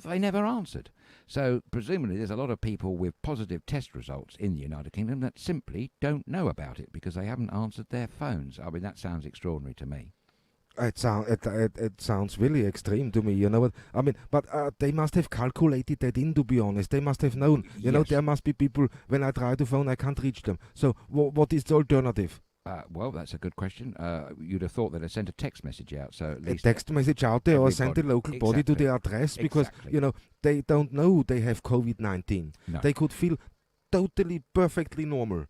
S2: they never answered. So presumably there's a lot of people with positive test results in the United Kingdom that simply don't know about it because they haven't answered their phones. I mean, that sounds extraordinary to me.
S3: It sounds really extreme to me, you know what? I mean, but they must have calculated that in, to be honest. They must have known, you know, there must be people, when I try to phone, I can't reach them. So what is the alternative?
S2: Well, that's a good question. You'd have thought that I sent a text message out, so at least
S3: a text message out there, or send the local body to the address, because you know they don't know they have COVID-19.
S2: No.
S3: They could feel totally perfectly normal,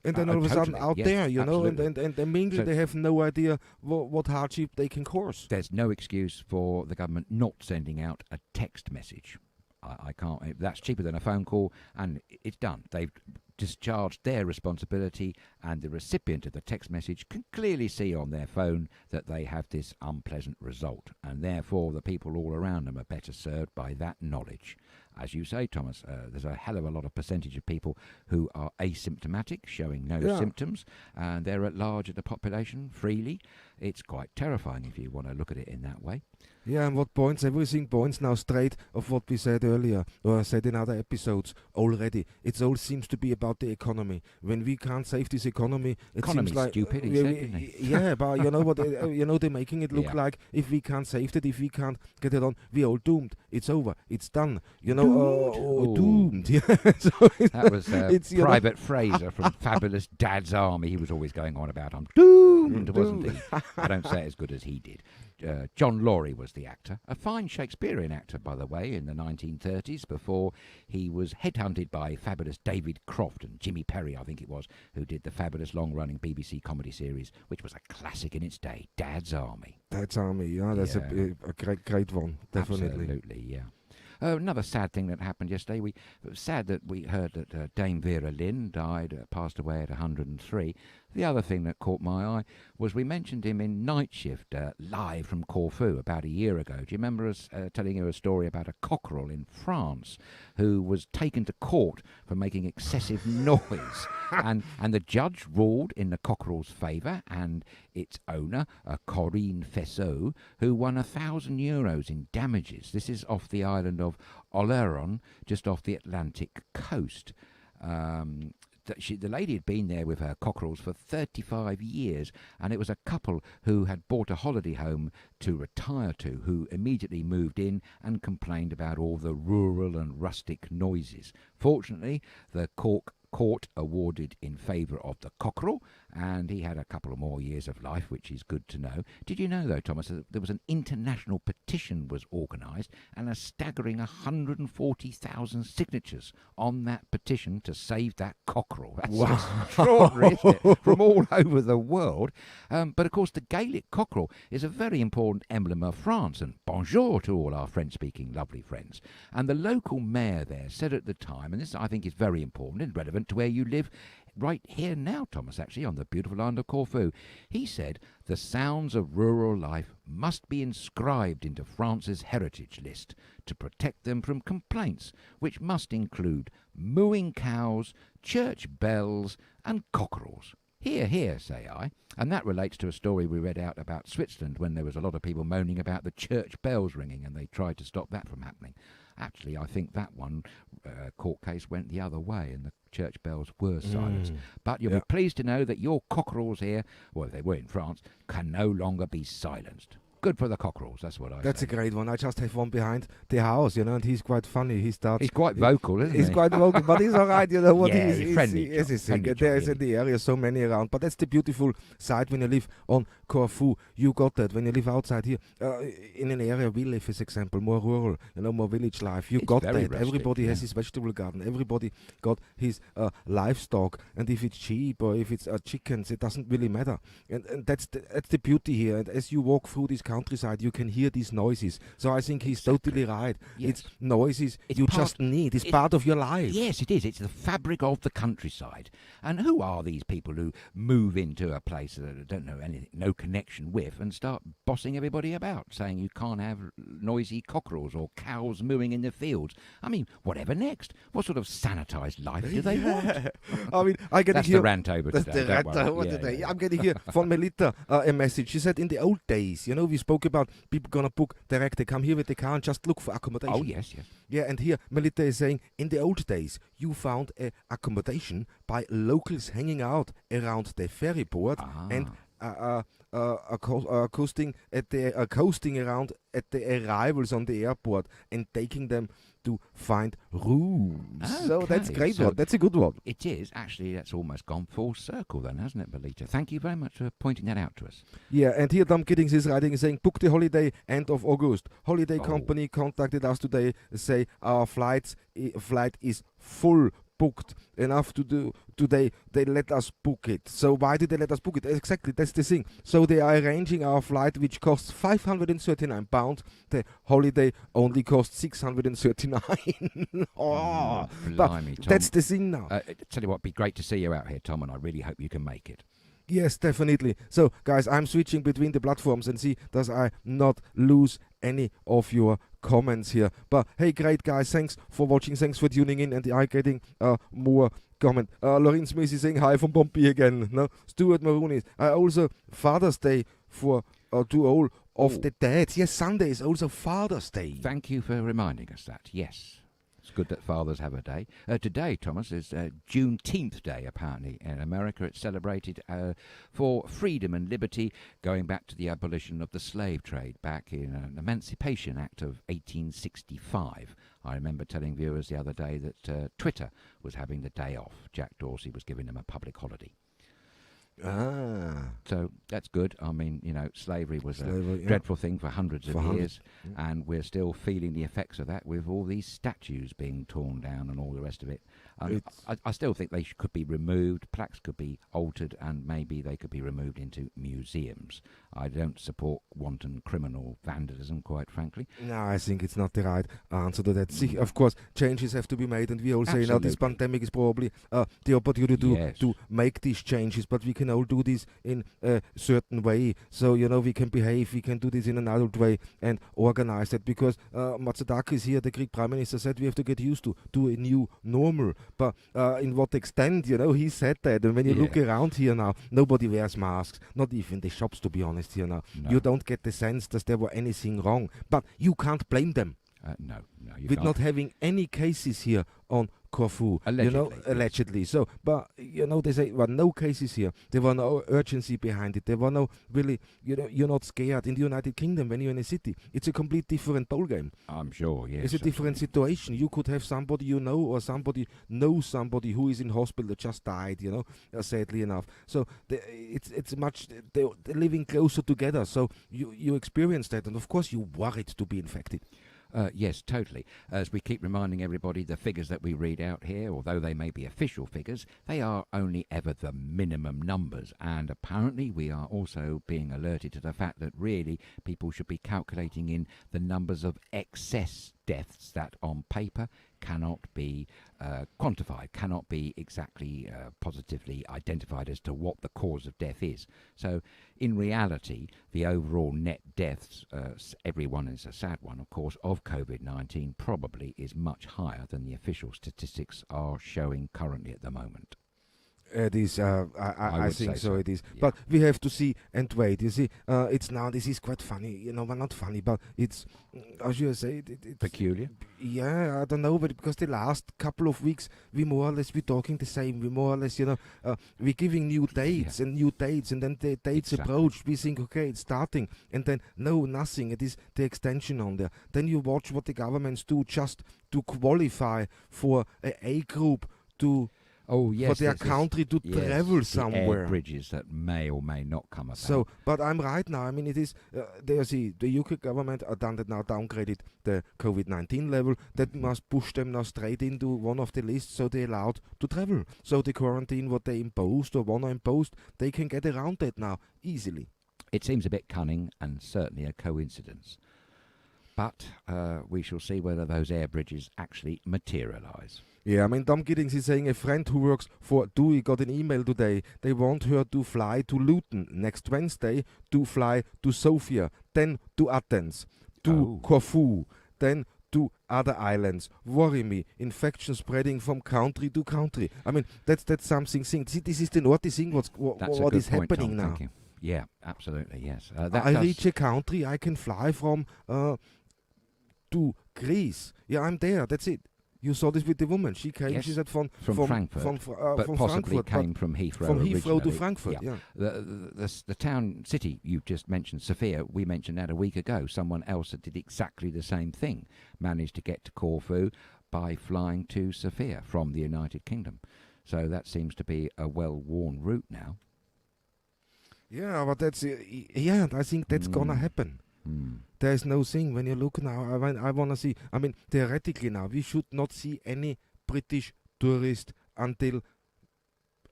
S3: and then all of a sudden out there, you know, and immediately they have no idea what hardship they can cause.
S2: There's no excuse for the government not sending out a text message. I can't. That's cheaper than a phone call, and it's done. They've discharged their responsibility, and the recipient of the text message can clearly see on their phone that they have this unpleasant result, and therefore the people all around them are better served by that knowledge. As you say, Thomas, there's a hell of a lot of percentage of people who are asymptomatic, showing no symptoms, and they're at large of the population freely. It's quite terrifying if you want to look at it in that way.
S3: Yeah, and everything points now straight of what we said earlier, or said in other episodes already. It all seems to be about the economy. When we can't save this economy, it seems like
S2: stupid. He said, didn't he?
S3: Yeah, but you know what? You know, they're making it look like if we can't save it, if we can't get it on, we're all doomed. It's over. It's done. You know, doomed. Yeah. So
S2: that was Private Fraser from Fabulous Dad's Army. He was always going on about I'm doomed, wasn't he? I don't say it as good as he did. John Laurie was the actor, a fine Shakespearean actor, by the way, in the 1930s, before he was headhunted by fabulous David Croft and Jimmy Perry, I think it was, who did the fabulous long-running BBC comedy series, which was a classic in its day, Dad's Army.
S3: Dad's Army, yeah, that's a great one, definitely.
S2: Absolutely, yeah. Another sad thing that happened yesterday. It was sad that we heard that Dame Vera Lynn died, passed away at 103. The other thing that caught my eye was we mentioned him in Night Shift, live from Corfu about a year ago. Do you remember us telling you a story about a cockerel in France who was taken to court for making excessive noise? And the judge ruled in the cockerel's favour, and its owner, Corinne Fessot, who won €1,000 in damages. This is off the island of Oleron, just off the Atlantic coast. The lady had been there with her cockerels for 35 years, and it was a couple who had bought a holiday home to retire to, who immediately moved in and complained about all the rural and rustic noises. Fortunately, the court awarded in favour of the cockerel, and he had a couple of more years of life, which is good to know. Did you know, though, Thomas, that there was an international petition was organised, and a staggering 140,000 signatures on that petition to save that cockerel? That's extraordinary, isn't it? From all over the world. But, of course, the Gaelic cockerel is a very important emblem of France, and bonjour to all our French-speaking lovely friends. And the local mayor there said at the time, and this I think is very important and relevant to where you live, right here now, Thomas, actually, on the beautiful island of Corfu. He said the sounds of rural life must be inscribed into France's heritage list to protect them from complaints, which must include mooing cows, church bells, and cockerels. Hear, hear, say I. And that relates to a story we read out about Switzerland when there was a lot of people moaning about the church bells ringing, and they tried to stop that from happening. Actually, I think that one court case went the other way, and the church bells were silenced. But you'll be pleased to know that your cockerels here, well, if they were in France, can no longer be silenced. Good for the cockerels, that's what I say.
S3: That's a great one. I just have one behind the house, and he's quite funny. He's
S2: quite vocal, isn't he?
S3: He's quite vocal, but he's all right, what
S2: he's friendly.
S3: There's in the area so many around, but that's the beautiful side when you live on Corfu. You got that. When you live outside here, in an area we live, as example, more rural, more village life, it's got that. Rustic, everybody has his vegetable garden. Everybody got his livestock, and if it's sheep or if it's chickens, it doesn't really matter. And that's the beauty here. And as you walk through this countryside, you can hear these noises. So I think he's totally right. Yes. It's noises you just need. It's part of your life.
S2: Yes, it is. It's the fabric of the countryside. And who are these people who move into a place that they don't know anything, no connection with, and start bossing everybody about, saying you can't have noisy cockerels or cows mooing in the fields? I mean, whatever next? What sort of sanitised life do they want?
S3: I mean, I get
S2: That's
S3: here.
S2: the rant over
S3: That's
S2: today.
S3: the rant over today.
S2: Yeah.
S3: I'm getting here from Melita a message. She said in the old days, we spoke about people gonna book direct. They come here with the car and just look for accommodation.
S2: Oh, yes.
S3: Yeah, and here Melita is saying, in the old days, you found accommodation by locals hanging out around the ferry board and coasting around at the arrivals on the airport and taking them to find rooms. Okay, so that's great one. That's a good one.
S2: It is. Actually, that's almost gone full circle then, hasn't it, Melita? Thank you very much for pointing that out to us.
S3: Yeah, and here Tom Giddings is writing, saying, book the holiday end of August. Holiday company contacted us today, say our flight is full. Booked enough to do today. They let us book it. So why did they let us book it? Exactly, that's the thing. So they are arranging our flight, which costs £539. The holiday only costs £639.
S2: Blimey, Tom.
S3: That's the thing now.
S2: Tell you what, it'd be great to see you out here, Tom, and I really hope you can make it.
S3: Yes, definitely. So, guys, I'm switching between the platforms and see does I not lose any of your comments here. But hey, great guys, thanks for watching, thanks for tuning in, and I'm getting more comment. Lorraine Smith is saying hi from Pompey again. No, Stuart Maroon is also Father's Day for to all of the dads. Yes, Sunday is also Father's Day.
S2: Thank you for reminding us that. Yes. It's good that fathers have a day. Today, Thomas, is Juneteenth Day, apparently. In America, it's celebrated for freedom and liberty, going back to the abolition of the slave trade back in an Emancipation Act of 1865. I remember telling viewers the other day that Twitter was having the day off. Jack Dorsey was giving them a public holiday. So that's good. I mean, slavery was a
S3: Slavery,
S2: dreadful thing for hundreds
S3: For
S2: of
S3: hundreds,
S2: years, and we're still feeling the effects of that with all these statues being torn down and all the rest of it. I still think they could be removed, plaques could be altered, and maybe they could be removed into museums. I don't support wanton criminal vandalism, quite frankly.
S3: No, I think it's not the right answer to that. See, of course, changes have to be made, and we all say now this
S2: Absolutely.
S3: pandemic is probably the opportunity
S2: Yes.
S3: to make these changes, but we can all do this in a certain way. So, we can behave, we can do this in an adult way and organize it, because Matsudakis here, the Greek Prime Minister, said we have to get used to a new normal. But in what extent, he said that. And when you look around here now, nobody wears masks, not even the shops, to be honest, here now.
S2: No.
S3: You don't get the sense that there were anything wrong. But you can't blame them
S2: No, you
S3: with
S2: can't.
S3: not having any cases here on Corfu,
S2: Allegedly, yes.
S3: allegedly. So, but they say, well, no cases here. There were no urgency behind it. There were no really, you're not scared. In the United Kingdom, when you're in a city, it's a complete different ballgame.
S2: I'm sure, yes.
S3: It's a different situation. You could have somebody or somebody knows somebody who is in hospital that just died, sadly enough. So it's much, they're living closer together. So you experience that, and of course you're worried to be infected.
S2: Yes, totally. As we keep reminding everybody, the figures that we read out here, although they may be official figures, they are only ever the minimum numbers. And apparently we are also being alerted to the fact that really people should be calculating in the numbers of excess deaths that on paper cannot be quantified, cannot be exactly positively identified as to what the cause of death is. So in reality, the overall net deaths, everyone is a sad one, of course, of COVID-19 probably is much higher than the official statistics are showing currently at the moment.
S3: It is, I
S2: would
S3: think
S2: say
S3: so,
S2: so.
S3: it is.
S2: Yeah.
S3: But we have to see and wait. You see, it's now, this is quite funny, well, not funny, but it's, how should I say, it's
S2: Peculiar?
S3: Yeah, I don't know, but because the last couple of weeks, we more or less, we're talking the same. We more or less, we're giving new dates and new dates, and then the dates
S2: Exactly.
S3: approach. We think, okay, it's starting, and then, no, nothing. It is the extension on there. Then you watch what the governments do just to qualify for a group to...
S2: Oh, yes.
S3: for their
S2: there's this-
S3: country to
S2: yes,
S3: travel
S2: the
S3: somewhere.
S2: air bridges that may or may not come about.
S3: So, but I'm right now. I mean, it is the UK government downgraded the COVID-19 level. That must push them now straight into one of the lists, so they're allowed to travel. So the quarantine, what they imposed or wanna impose, they can get around that now easily.
S2: It seems a bit cunning and certainly a coincidence. But we shall see whether those air bridges actually materialise.
S3: Yeah, I mean, Tom Giddings is saying a friend who works for TUI got an email today. They want her to fly to Luton next Wednesday, to fly to Sofia, then to Athens, to Corfu, then to other islands. Worry me. Infection spreading from country to country. I mean, that's something. See, this is the naughty thing.
S2: That's
S3: What
S2: a
S3: is
S2: good point,
S3: happening
S2: Tom,
S3: now?
S2: thank you. Yeah, absolutely, yes.
S3: I reach a country, I can fly from to Greece. Yeah, I'm there. That's it. You saw this with the woman. She came.
S2: Yes,
S3: She said from
S2: Frankfurt,
S3: but
S2: but possibly
S3: Frankfurt,
S2: came from Heathrow
S3: from Heathrow to
S2: originally.
S3: Frankfurt. Yeah.
S2: The town city you've just mentioned, Sofia, we mentioned that a week ago. Someone else that did exactly the same thing managed to get to Corfu by flying to Sofia from the United Kingdom. So that seems to be a well-worn route now.
S3: Yeah, but that's I think that's gonna happen. There is no thing when you look now. I want to see. I mean, theoretically now, we should not see any British tourist until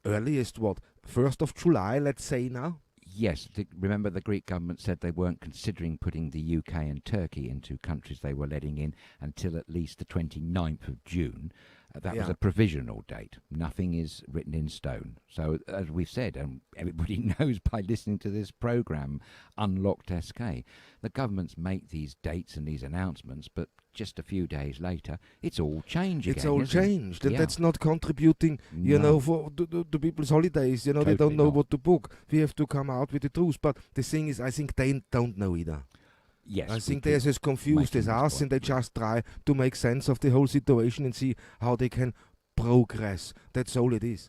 S3: earliest 1st of July, let's say now.
S2: Yes, remember the Greek government said they weren't considering putting the UK and Turkey into countries they were letting in until at least the 29th of June. That was a provisional date. Nothing is written in stone. So, as we've said, and everybody knows by listening to this programme, Unlocked SK, the governments make these dates and these announcements, but just a few days later, it's all changed again.
S3: It's all
S2: isn't it?
S3: changed, and
S2: Yeah.
S3: that's not contributing,
S2: No.
S3: for the people's holidays. They
S2: Totally
S3: don't know
S2: not.
S3: what to book. We have to come out with the truth. But the thing is, I think they don't know either.
S2: Yes,
S3: I
S2: we
S3: think
S2: keep
S3: they're as confused
S2: making
S3: as
S2: this
S3: us,
S2: point.
S3: and they just try to make sense of the whole situation and see how they can progress. That's all it is.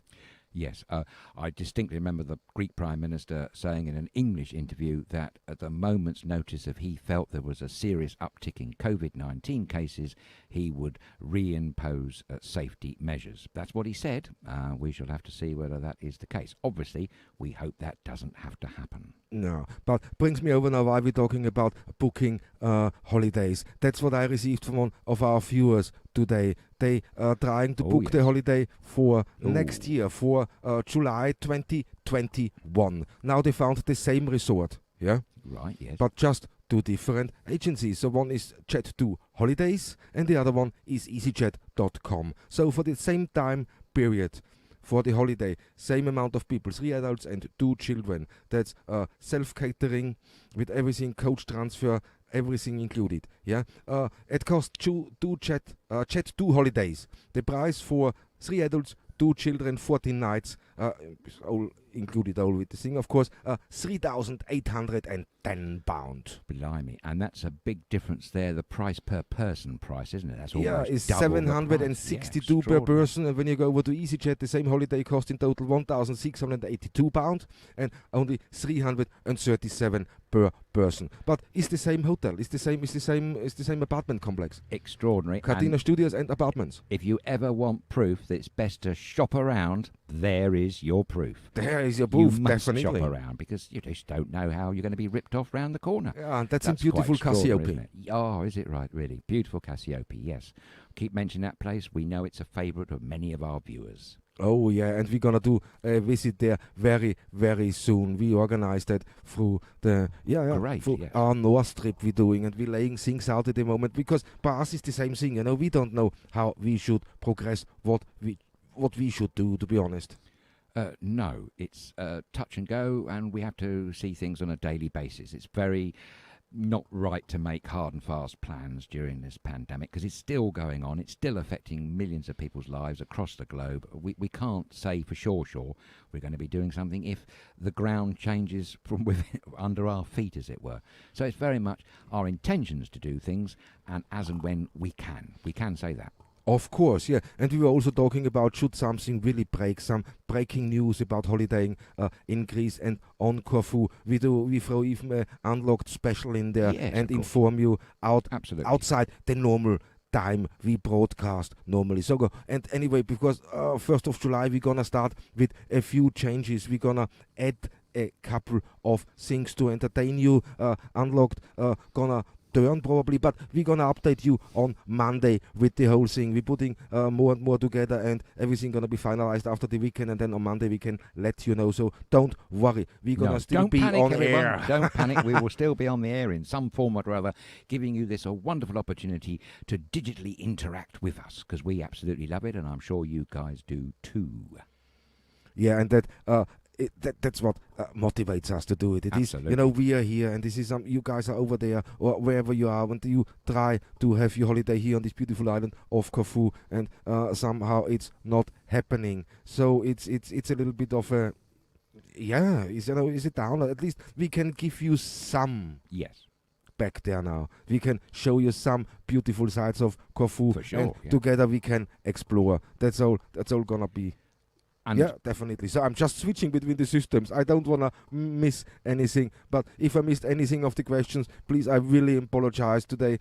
S2: Yes, I distinctly remember the Greek Prime Minister saying in an English interview that at the moment's notice, if he felt there was a serious uptick in COVID-19 cases, he would reimpose safety measures. That's what he said. We shall have to see whether that is the case. Obviously, we hope that doesn't have to happen.
S3: No, but brings me over now why we're talking about booking holidays. That's what I received from one of our viewers today. They are trying to book the holiday for next year, for July 2021. Now they found the same resort, yeah?
S2: Right, yes.
S3: But just two different agencies. So one is Jet2 Holidays and the other one is EasyJet.com. So for the same time period, for the holiday, same amount of people, 3 adults and 2 children. That's self-catering with everything, coach transfer, everything included. Yeah, it costs Jet2 holidays. The price for 3 adults, 2 children, 14 nights, all included, all with the thing, of course, £3,810.
S2: Blimey, and that's a big difference there. The price per person price, isn't it? That's
S3: almost
S2: it's
S3: £762 per person, and when you go over to EasyJet, the same holiday cost in total £1,682 and only £337 per person. But it's the same hotel, it's the same apartment complex.
S2: Extraordinary.
S3: Catena Studios and apartments.
S2: If you ever want proof that it's best to shop around, there is your proof.
S3: There is your proof,
S2: you must
S3: definitely.
S2: shop around because you just don't know how you're going to be ripped off round the corner.
S3: Yeah, and that's in beautiful Cassiope.
S2: Oh, is it right, really? Beautiful Cassiope, yes. Keep mentioning that place. We know it's a favourite of many of our viewers.
S3: Oh, yeah, and we're going to do a visit there very, very soon. We organized that through the, our North trip we're doing, and we're laying things out at the moment, because for us it's the same thing, you know, we don't know how we should progress, what we should do, to be honest.
S2: No, it's touch and go, and we have to see things on a daily basis. It's very not right to make hard and fast plans during this pandemic because it's still going on. It's still affecting millions of people's lives across the globe. We can't say for sure we're going to be doing something if the ground changes from within, under our feet, as it were. So it's very much our intentions to do things, and as and when we can say that.
S3: Of course, yeah. And we were also talking about should something really break, some breaking news about holidaying in Greece and on Corfu. We throw even an unlocked special in there and inform you outside the normal time we broadcast normally. So go. And anyway, because 1st of July we're going to start with a few changes. We're going to add a couple of things to entertain you. Unlocked, gonna turn probably, but we're gonna update you on Monday with the whole thing. We're putting more and more together, and everything gonna be finalized after the weekend, and then on Monday we can let you know. So don't worry, we're gonna still be on air.
S2: Don't panic, we will still be on the air in some form or other, giving you this a wonderful opportunity to digitally interact with us, because we absolutely love it, and I'm sure you guys do too.
S3: Yeah, and that's what motivates us to do it. It is, you know, we are here, and this is you guys are over there or wherever you are, and you try to have your holiday here on this beautiful island of Corfu, and somehow it's not happening. So it's a little bit of a is it down? At least we can give you some.
S2: Yes.
S3: Back there now, we can show you some beautiful sides of Corfu,
S2: for sure,
S3: and together we can explore. That's all gonna be. And yeah, definitely. So I'm just switching between the systems. I don't want to miss anything. But if I missed anything of the questions, please, I really apologize today.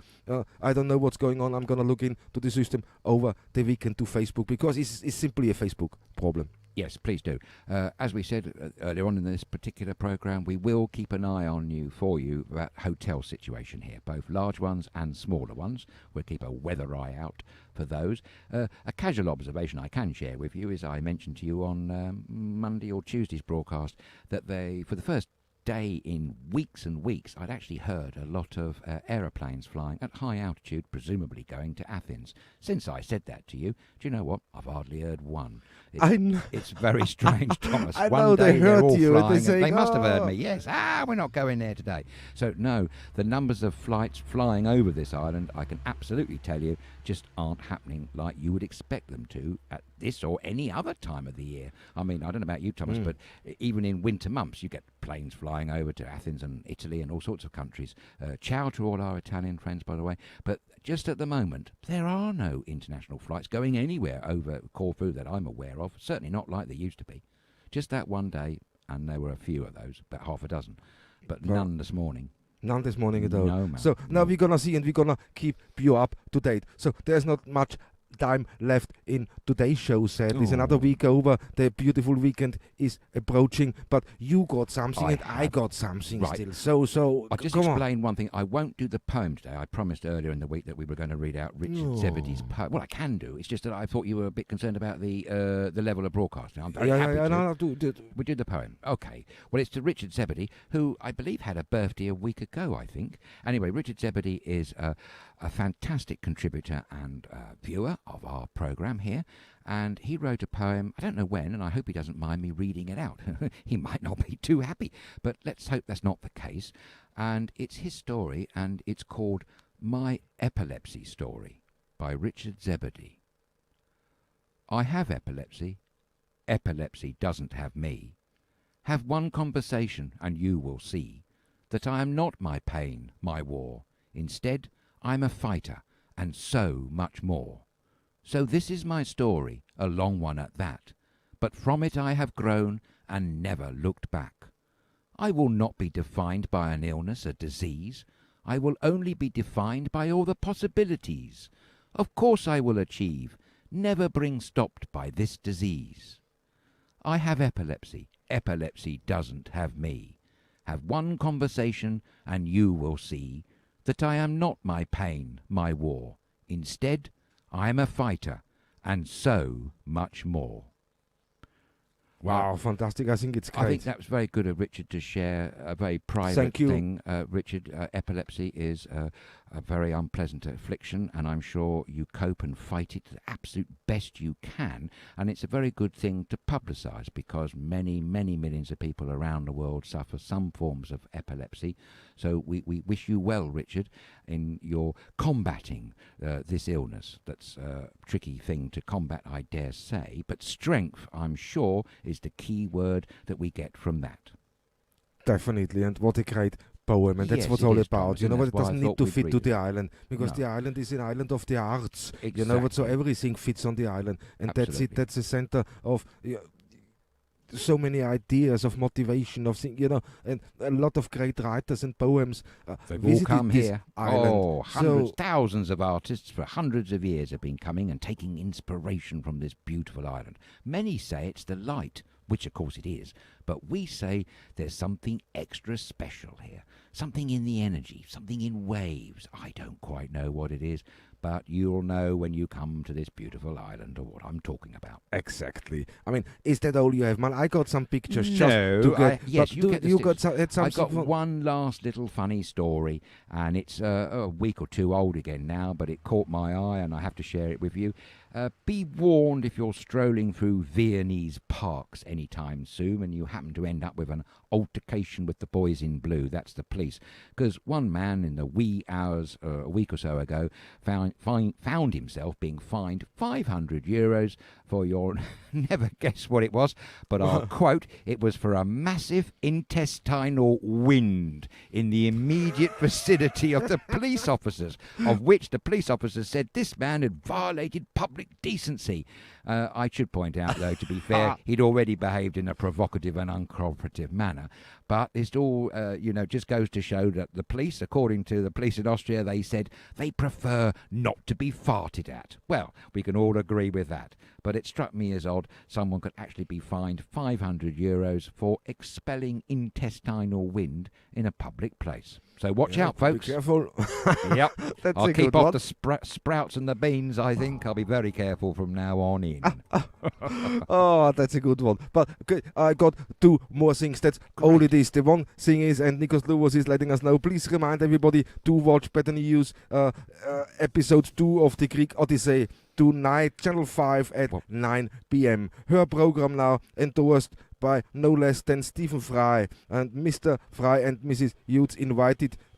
S3: I don't know what's going on. I'm going to look into the system over the weekend to Facebook, because it's simply a Facebook problem.
S2: Yes, please do. As we said earlier on in this particular programme, we will keep an eye on you for you about hotel situation here, both large ones and smaller ones. We'll keep a weather eye out for those. A casual observation I can share with you is I mentioned to you on Monday or Tuesday's broadcast that for the first day in weeks and weeks, I'd actually heard a lot of aeroplanes flying at high altitude, presumably going to Athens. Since I said that to you, do you know what? I've hardly heard one. It's very strange, Thomas.
S3: I
S2: One
S3: know
S2: day
S3: they heard
S2: all
S3: you.
S2: Flying,
S3: They
S2: must have heard me. Yes. We're not going there today. So no, the numbers of flights flying over this island, I can absolutely tell you, just aren't happening like you would expect them to at this or any other time of the year. I mean, I don't know about you, Thomas, but even in winter months, you get planes flying over to Athens and Italy and all sorts of countries. Ciao to all our Italian friends, by the way. But just at the moment, there are no international flights going anywhere over Corfu that I'm aware of. Certainly not like they used to be. Just that one day, and there were a few of those, about half a dozen, but none this morning.
S3: None this morning at all.
S2: No, man.
S3: So now we're gonna see and we're gonna keep you up to date. So there's not much time left in today's show, sadly. It's another week over. The beautiful weekend is approaching, but you got something I got something still. So
S2: I'll just explain one thing. I won't do the poem today. I promised earlier in the week that we were going to read out Richard Zebedee's poem. Well, I can do. It's just that I thought you were a bit concerned about the level of broadcasting. I'm very happy to. We did the poem. Okay. Well, it's to Richard Zebedee, who I believe had a birthday a week ago, I think. Anyway, Richard Zebedee is a fantastic contributor and viewer of our programme here, and he wrote a poem, I don't know when, and I hope he doesn't mind me reading it out. He might not be too happy, but let's hope that's not the case. And it's his story, and it's called My Epilepsy Story by Richard Zebedee. I have epilepsy. Epilepsy doesn't have me. Have one conversation, and you will see that I am not my pain, my war. Instead, I'm a fighter, and so much more. So this is my story, a long one at that, but from it I have grown and never looked back. I will not be defined by an illness, a disease. I will only be defined by all the possibilities. Of course I will achieve, never bring stopped by this disease. I have epilepsy. Epilepsy doesn't have me. Have one conversation and you will see that I am not my pain, my war. Instead, I am a fighter, and so much more.
S3: Wow, fantastic. I think it's great.
S2: I think that was very good of Richard to share a very private thing. Richard, epilepsy is a very unpleasant affliction, and I'm sure you cope and fight it the absolute best you can. And it's a very good thing to publicise, because many, many millions of people around the world suffer some forms of epilepsy. So we wish you well, Richard, in your combating this illness. That's a tricky thing to combat, I dare say. But strength, I'm sure, is the key word that we get from that.
S3: Definitely, and what a great poem, and that's what it's all about. You know, but it doesn't need to fit to the island, because the island is an island of the arts.
S2: Exactly.
S3: You know what? So everything fits on the island, and that's it. That's the center of so many ideas of motivation, of things, you know, and a lot of great writers and poems.
S2: They've all come here.
S3: Island.
S2: Oh, hundreds, thousands of artists for hundreds of years have been coming and taking inspiration from this beautiful island. Many say it's the light, which of course it is, but we say there's something extra special here, something in the energy, something in waves. I don't quite know what it is, but you'll know when you come to this beautiful island or what I'm talking about.
S3: Exactly. I mean, is that all you have, man? I got some pictures.
S2: Yes,
S3: you got something.
S2: I got one last little funny story, and it's a week or two old again now, but it caught my eye, and I have to share it with you. Be warned if you're strolling through Viennese parks anytime soon and you happen to end up with an altercation with the boys in blue. That's the police. Because one man in the wee hours a week or so ago found himself being fined €500 for your... never guess what it was, but I'll quote, it was for a massive intestinal wind in the immediate vicinity of the police officers, of which the police officers said this man had violated public decency. I should point out, though, to be fair, he'd already behaved in a provocative and uncooperative manner. But it all, just goes to show that the police, according to the police in Austria, they said they prefer not to be farted at. Well, we can all agree with that. But it struck me as odd someone could actually be fined €500 for expelling intestinal wind in a public place. So watch out, folks.
S3: Be careful.
S2: Yep. I'll keep off the sprouts and the beans, I think. I'll be very careful from now on in.
S3: Oh, that's a good one. But okay, I got two more things. That's all it is. The one thing is, and Nikos Lewis is letting us know, please remind everybody to watch Better News episode 2 of the Greek Odyssey tonight, Channel 5 at 9 p.m. Her program now endorsed by no less than Stephen Fry. And Mr. Fry and Mrs. Hughes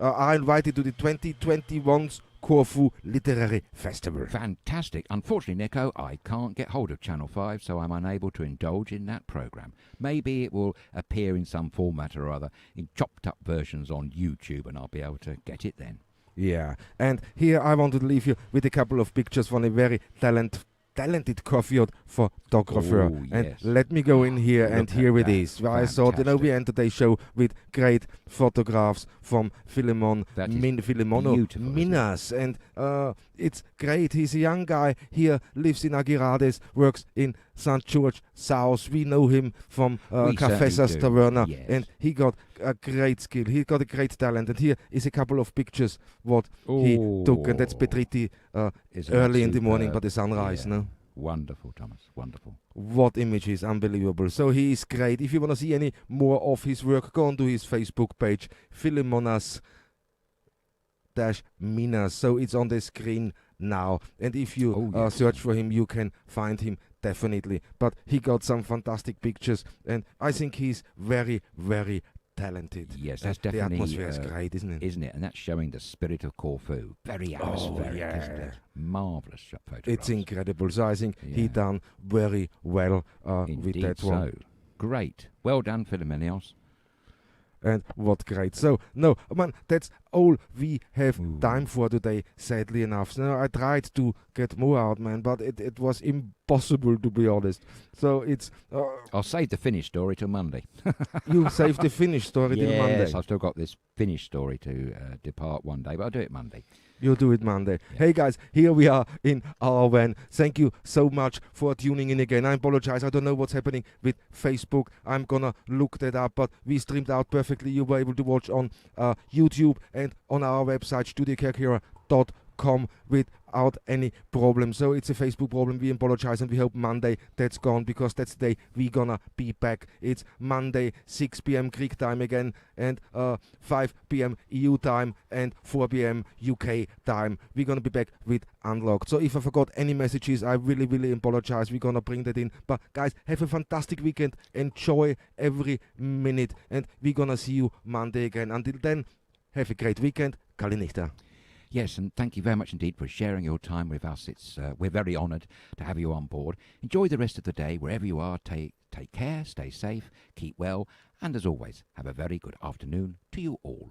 S3: are invited to the 2021's Corfu Literary Festival.
S2: Fantastic. Unfortunately, Nico, I can't get hold of Channel 5, so I'm unable to indulge in that programme. Maybe it will appear in some format or other in chopped up versions on YouTube, and I'll be able to get it then.
S3: Yeah, and here I want to leave you with a couple of pictures from a very talented coffee photographer.
S2: Oh,
S3: and
S2: yes.
S3: let me go in here, and here it is. I thought, we end today's show with great photographs from Philemon Minas, and it's great. He's a young guy here, lives in Aguirades, works in St. George South. We know him from Cafesas Taverna,
S2: yes.
S3: and he got a great skill. He got a great talent, and here is a couple of pictures what he took, and that's Petriti early in the morning by the sunrise. No,
S2: wonderful, Thomas, wonderful.
S3: What images, unbelievable. So he is great. If you want to see any more of his work, go on to his Facebook page, Philemonas Minas. So it's on the screen now, and if you search for him, you can find him definitely. But he got some fantastic pictures, and I think he's very, very talented.
S2: Yes, that's definitely...
S3: The atmosphere is great, isn't it?
S2: Isn't it? And that's showing the spirit of Corfu. Very atmospheric, isn't it? Marvellous photographs.
S3: It's incredible. So I think he done very well with that one.
S2: So. Great. Well done, Philomenios.
S3: And what great. So, no, man, that's all we have time for today, sadly enough. So I tried to get more out, man, but it was impossible, to be honest. So it's...
S2: I'll save the finished story till Monday.
S3: You save the finished story till Monday?
S2: Yes, I've still got this finished story to depart one day, but I'll do it Monday.
S3: You'll do it Monday.
S2: Yeah.
S3: Hey guys, here we are in our van. Thank you so much for tuning in again. I apologize, I don't know what's happening with Facebook. I'm gonna look that up, but we streamed out perfectly. You were able to watch on YouTube and on our website, StudioKerkyra.com, without any problem. So it's a Facebook problem. We apologize, and we hope Monday that's gone, because that's the day we're gonna be back. It's Monday, 6 p.m. Greek time again, and 5 p.m. EU time, and 4 p.m. UK time. We're gonna be back with Unlocked. So if I forgot any messages, I really, really apologize. We're gonna bring that in. But guys, have a fantastic weekend. Enjoy every minute, and we're gonna see you Monday again. Until then, have a great weekend. Kalinichta.
S2: Yes, and thank you very much indeed for sharing your time with us. We're very honoured to have you on board. Enjoy the rest of the day wherever you are. Take care, stay safe, keep well, and as always, have a very good afternoon to you all.